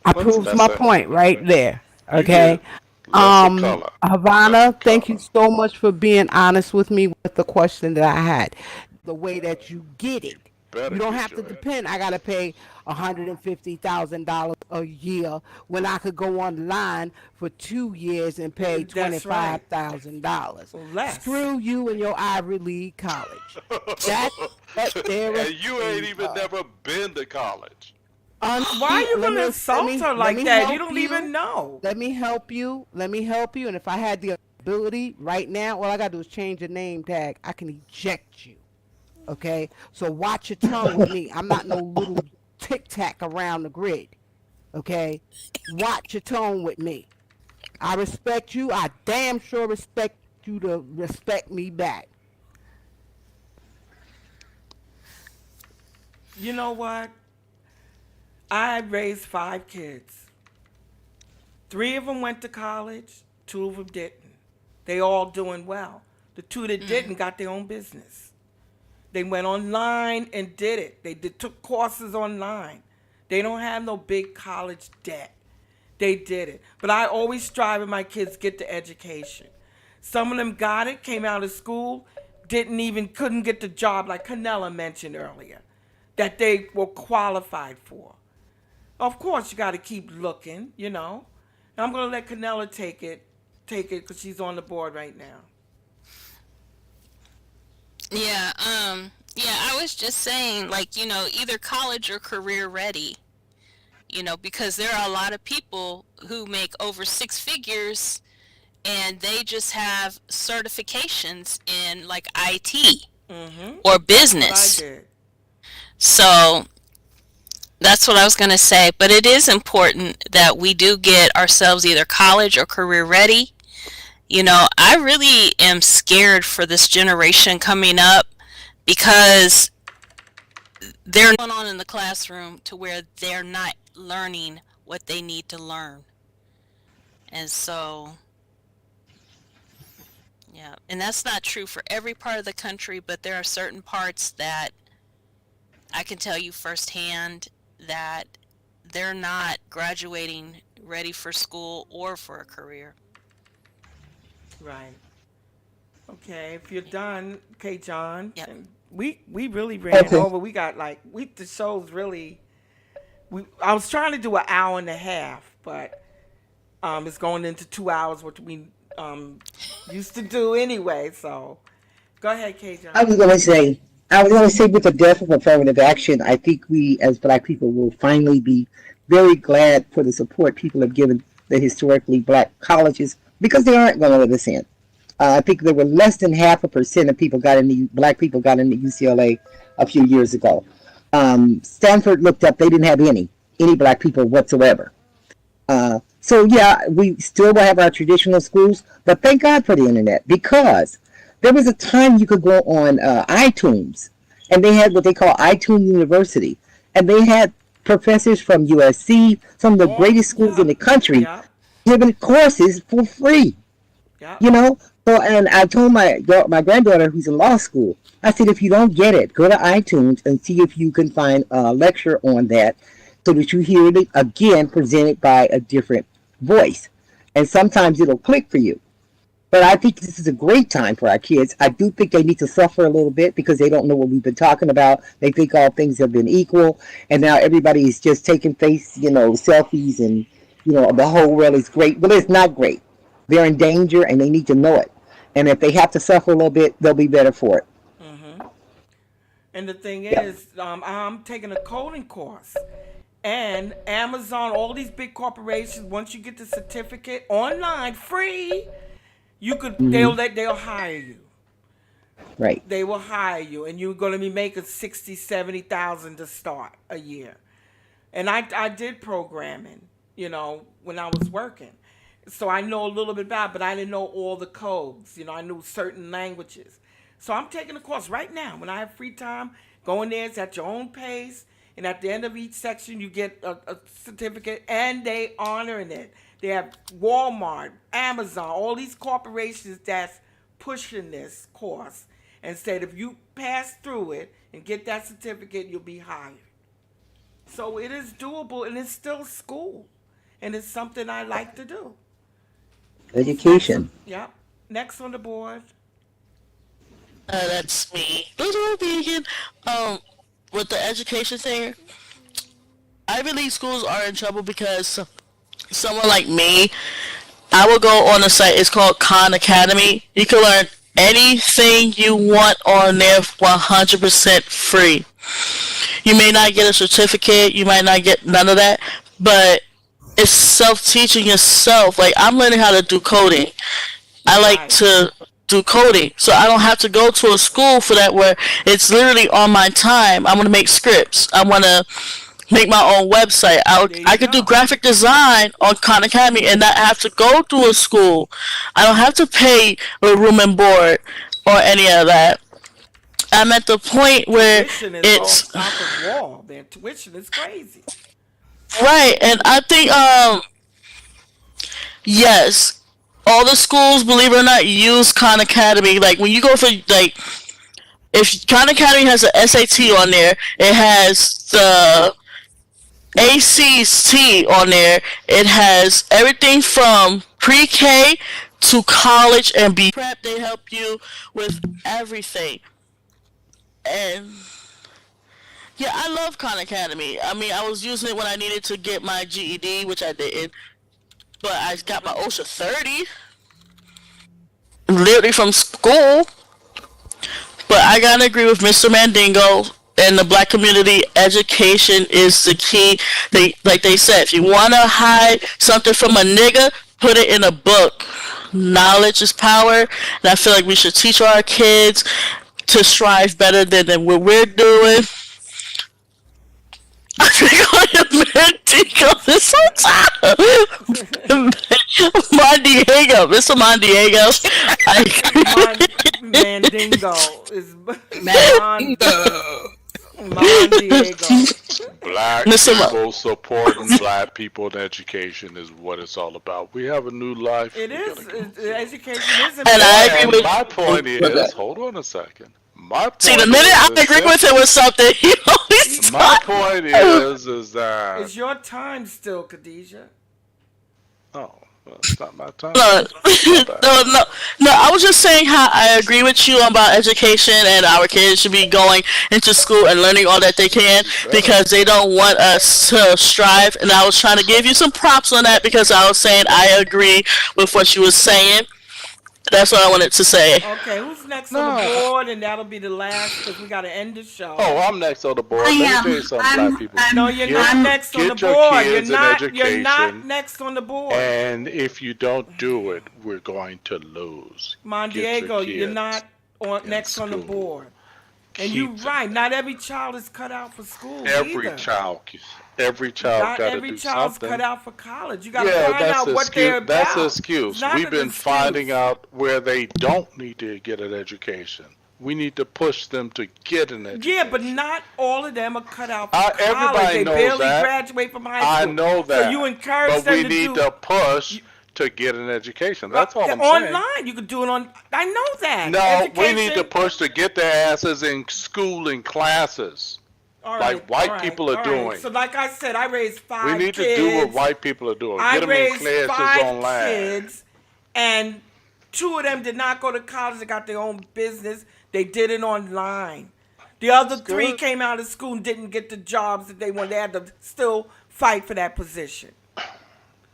I Let's proves my let's point right there. You Okay. did. let's a color. Let's a Havana, thank you color. so much for being honest with me with the question that I had. The way that you get You it. You better don't get have to your depend. I gotta education. pay $150,000 a year when I could go online for 2 years and pay That's right. $25,000. Less. Screw you and your Ivy League college. That's what they're And you ain't afraid even of. never been to college. Why are you Let gonna me let insult me her let like me that? You help don't you. even know. Let me help you. Let me help you. And if I had the ability right now, all I gotta do is change your name tag. I can eject you. Okay? So watch your tongue with me. I'm not no little tic tac around the grid. Okay? Watch your tone with me. I respect you. I damn sure respect you to respect me back. You know what? I raised 5 kids. 3 of them went to college, 2 of them didn't. They all doing well. The 2 that didn't got their own business. They went online and did it. Took courses online. They don't have no big college debt. They did it. But I always strive that my kids get the education. Some of them got it, came out of school, couldn't get the job like Canella mentioned earlier, that they were qualified for. Of course, you got to keep looking, you know. And I'm gonna let Canella take it, because she's on the board right now. Yeah, yeah, I was just saying, like, either college or career ready, because there are a lot of people who make over 6 figures and they just have certifications in like IT or That's what I business. did. So that's what I was going to say. But it is important that we do get ourselves either college or career ready. I really am scared for this generation coming up because they're going on in the classroom to where they're not learning what they need to learn. And so, yeah, and that's not true for every part of the country, but there are certain parts that I can tell you firsthand that they're not graduating ready for school or for a career. Right. Okay, if you're done, okay, John. Yep. And we really ran Okay. over. We got like the show's really. I was trying to do an hour and a half, but it's going into 2 hours, which we used to do anyway. So go ahead, K. I John. was going to say, I was going to say, with the death of affirmative action, I think we as Black people will finally be very glad for the support people have given the historically Black colleges because they aren't going to let us in. I think there were less than half a percent of people got into Black people got into UCLA a few years ago. Stanford looked up; they didn't have any Black people whatsoever. So yeah, we still will have our traditional schools, but thank God for the internet because there was a time you could go on iTunes, and they had what they call iTunes University, and they had professors from USC, some of the Oh, greatest schools in yep, the country, yep, giving courses for free. yep. You know, so and I told my granddaughter who's in law school, I said if you don't get it, go to iTunes and see if you can find a lecture on that, so that you hear it again presented by a different voice, and sometimes it'll click for you. But I think this is a great time for our kids. I do think they need to suffer a little bit because they don't know what we've been talking about. They think all things have been equal, and now everybody is just taking selfies, and the whole world is great. Well, it's not great. They're in danger, and they need to know it. And if they have to suffer a little bit, they'll be better for it. hmm And the thing Yeah. is, I'm taking a coding course, and Amazon, all these big corporations, once you get the certificate online, free, Hmm. they'll hire you. Right. They will hire you, and you're going to be making 60, 70,000 to start a year. And I did programming, when I was working. So I know a little bit about it, but I didn't know all the codes. I knew certain languages. So I'm taking a course right now. When I have free time, go in there, it's at your own pace. And at the end of each section, you get a certificate, and they honoring it. They have Walmart, Amazon, all these corporations that's pushing this course and said if you pass through it and get that certificate, you'll be hired. So it is doable, and it's still school, and it's something I like to do. Who's next? Education. Yep. Next on the board. That's me. Little vegan. Um, with the education thing, Ivy League schools are in trouble because someone like me, I will go on a site. It's called Khan Academy. You can learn anything you want on there 100% free. You may not get a certificate. You might not get none of that, but it's self-teaching yourself. Like I'm learning how to do coding. I like Right. to do coding, so I don't have to go to a school for that. Where it's literally on my time. I want to make scripts. I want to make my own website. There I you could do go. graphic design on Khan Academy and not have to go through a school. I don't have to pay a room and board or any of that. I'm at the point where Tuition is it's out the wall. Their tuition is crazy. right, and I think yes, all the schools, believe it or not, use Khan Academy. Like when you go for like, if Khan Academy has an SAT on there, it has the ACT on there. It has everything from pre-K to college and be prep. They help you with everything. And yeah, I love Khan Academy. I mean, I was using it when I needed to get my GED, which I didn't, but I got my OSHA 30 literally from school. But I gotta agree with Mr. Mandingo and the black community. Education is the key. They said, if you wanna hide something from a nigga, put it in a book. Knowledge is power, and I feel like we should teach our kids to strive better than what we're doing. I think I am Mandingo this whole time. Mondiego, Mr. Mondiego. Mandingo is Mandingo. Mon Diego. Black Mr. people supporting black people in education is what it's all about. We have a new life. It We is. gotta go. Education is And I agree And with. my point is, hold on a second. My See, the point minute I is agree with him with something, he always my talks. point is that It's your time still, Khadijah. oh, well, it's not my time. No, My bad. no. I was just saying how I agree with you about education and our kids should be going into school and learning all that they can because they don't want us to strive. And I was trying to give you some props on that because I was saying I agree with what you was saying. That's what I wanted to say. Okay, who's next on the board? And that'll be the last because we got to end the show. Oh, I'm next on the board. I Let me am. tell you something, I'm- black people. No, you're Get- not next on the get your board. You're kids in not. You're education. not next on the board. And if you don't do it, we're going to lose. Mon Get your Diego, you're kids not next on the school. board. And Keep you're them. right. Not every child is cut out for school. Every either. child Not got to every do child's something. cut out for college. You got to Yeah, find that's out an what they're excuse. about. That's an excuse. It's not We've an been excuse. finding out where they don't need to get an education. We need to push them to get an education. Yeah, but not all of them are cut out for college. Everybody They knows barely that. graduate from high I school. know that. So you encourage but them we to need do to push to get an education. That's all I'm saying. online. You can do it on. I know that. No, we need to Education- push to get their asses in school and classes. All like white all right, people are all doing. So like I said, I raised five We need kids. to do what white people are doing. I Get them in raised classes 5 online. kids, and 2 of them did not go to college. They got their own business. They did it online. The other That's 3 good. came out of school and didn't get the jobs that they wanted. They had to still fight for that position.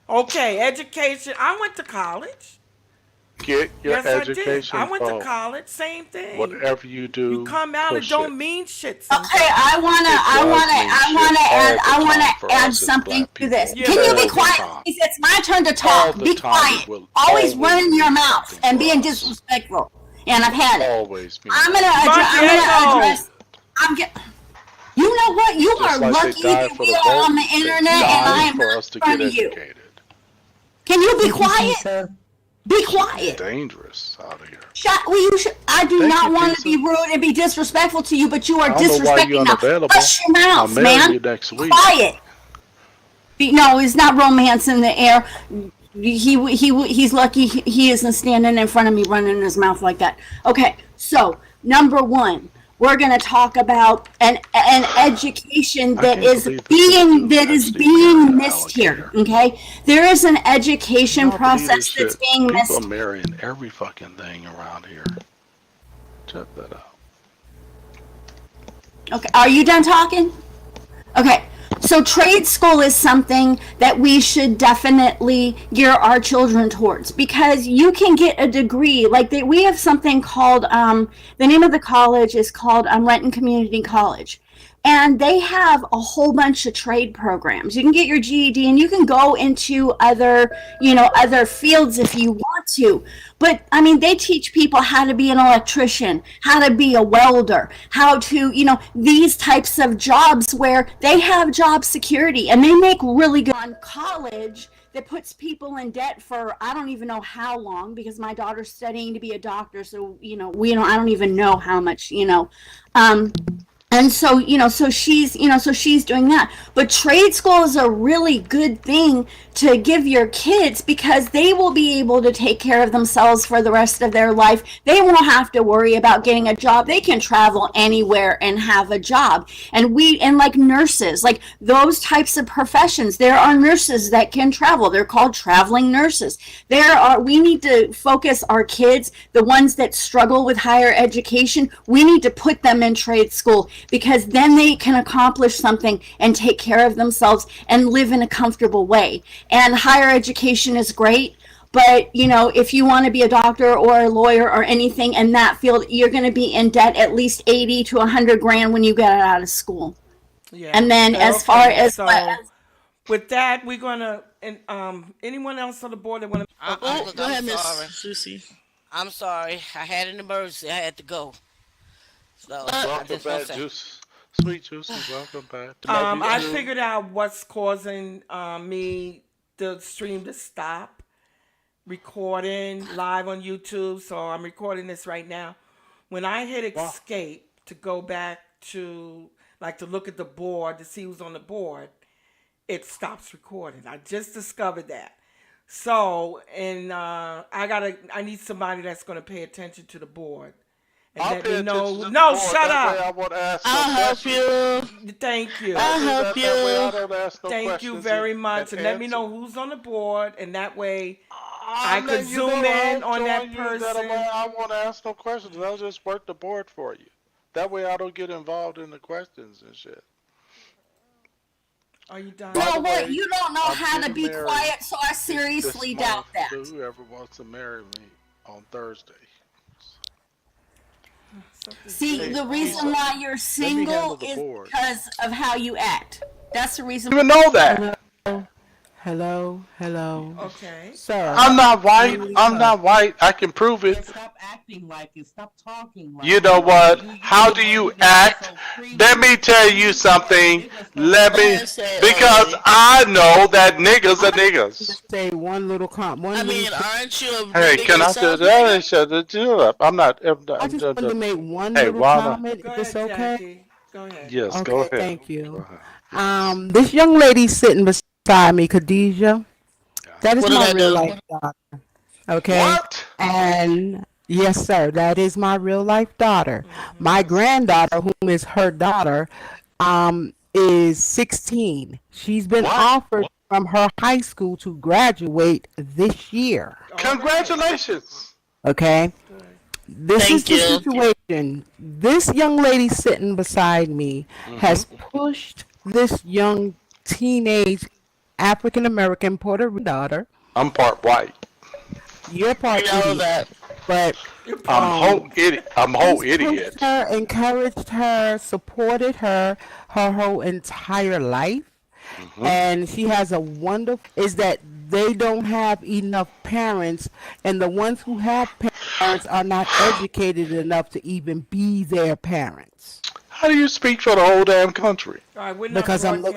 Okay, education. I went to college. Get your Yes, education. I did. I went to oh, college. Same thing. Whatever you do, You come out and push don't it. mean shit. Sometimes. Okay, I wanna add something to this. Yeah, Can you all be the quiet, time. please? It's my turn to All talk. the Be time quiet. will Always always running your mean mouth something and for being us. disrespectful. And I've had it. Always mean I'm gonna Diego. address. You know what? You Just are like lucky they died that for we the are on vote, the they internet and I died am for not us to in front get of you. educated. Can you be Thank you, quiet? Pizza. Be quiet. Dangerous out of here. I do Thank not you, want to Pizza. be rude and be disrespectful to you, but you are I don't know why you're disrespecting now. unavailable. Hush your I'll mouth, marry man. you next week. Quiet. No, it's not romance in the air. He's lucky he isn't standing in front of me running his mouth like that. Okay, so number 1, we're gonna talk about an education that can't is believe being this is actually missed here. alligator. Okay, there is an education Y'all believe process this that's shit? being People missed. are marrying every fucking thing around here. Check that out. Okay, are you done talking? Okay, so trade school is something that we should definitely gear our children towards because you can get a degree. Like we have something called, the name of the college is called Renton Community College. And they have a whole bunch of trade programs. You can get your GED and you can go into other fields if you want to. But I mean, they teach people how to be an electrician, how to be a welder, how to, these types of jobs where they have job security and they make really good on college that puts people in debt for I don't even know how long because my daughter's studying to be a doctor. So, I don't even know how much, um, and so so she's doing that, but trade school is a really good thing to give your kids because they will be able to take care of themselves for the rest of their life. They won't have to worry about getting a job. They can travel anywhere and have a job. And like nurses, like those types of professions, there are nurses that can travel. They're called traveling nurses. We need to focus our kids, the ones that struggle with higher education, we need to put them in trade school because then they can accomplish something and take care of themselves and live in a comfortable way. And higher education is great, but if you want to be a doctor or a lawyer or anything in that field, you're going to be in debt at least 80 to 100 grand when you get out of school. Yeah. And then as far Okay. as So with that, we're gonna and anyone else on the board that want to? Okay. Look, Go I'm ahead, Miss sorry. Susie. I'm sorry. I had an emergency. I had to go. So I Welcome just want to back, say, Juice. Sweet Juicy, welcome back. Love you I too. figured out what's causing me the stream to stop recording live on YouTube. So I'm recording this right now. When I hit Wow. escape to go back to like to look at the board to see who's on the board, it stops recording. I just discovered that. So and I need somebody that's gonna pay attention to the board and I'll let pay me attention know. to the No, board. shut That way up. I won't ask no I'll help questions. you. Thank you. I'll I'll do help that. That way I you. don't ask no Thank you questions very and much. And let me answer. know who's on the board, and that way I I'm could letting you know zoom in I'll on that join you. That way person. I won't ask no questions. I'll just work the board for you. That way I don't get involved in the questions and shit. Are you you By done? know the what, way, you don't know I'm how to getting be married quiet, so I this seriously doubt month that. to whoever wants to marry me on Thursday. Something's See, Hey, the going reason Lisa, on. why you're let me handle single the is board. because of how you act. That's the reason. You even know that. Hello, hello, hello. Okay. Sir, I'm not white. young I'm sir. not white. I can prove Yeah, it. stop acting like it. Stop talking like You it. know what? You How the do one you that gets act? so Let creamy. me tell When you you say a something. nigga start Let Go me, ahead, talking, say it, old because lady. I know that niggas are I just niggas. say I one little mean, aren't you a Hey, nigga can I do yourself, that? nigga? Shut the deal up. I'm not. I just wanted to make one Hey, little Wanda. comment, Go if it's ahead, okay. Jackie. Go ahead. Yes, go Okay, ahead. thank Go you. ahead. Yes. This young lady sitting beside me, Khadijah, that is What did my I real do? life daughter. Okay, What? and yes, sir, that is my real life daughter. Mm-hmm. My granddaughter, whom is her daughter, is 16. She's been What? offered from her high school to graduate this year. All right. Congratulations. Okay, Good. this is Thank the you. situation. This young lady sitting beside me Hmm. has pushed this young teenage African American Puerto Rican daughter. I'm part white. You're We part know idiot, that. but You're I'm part whole um, idiot. idiot. I'm whole has pushed idiot. her, encouraged her, supported her her whole entire life. Hmm. And she has a wonderful is that they don't have enough parents, and the ones who have parents are not educated enough to even be their parents. How do you speak for the whole damn country? All right. We're not Because I'm looking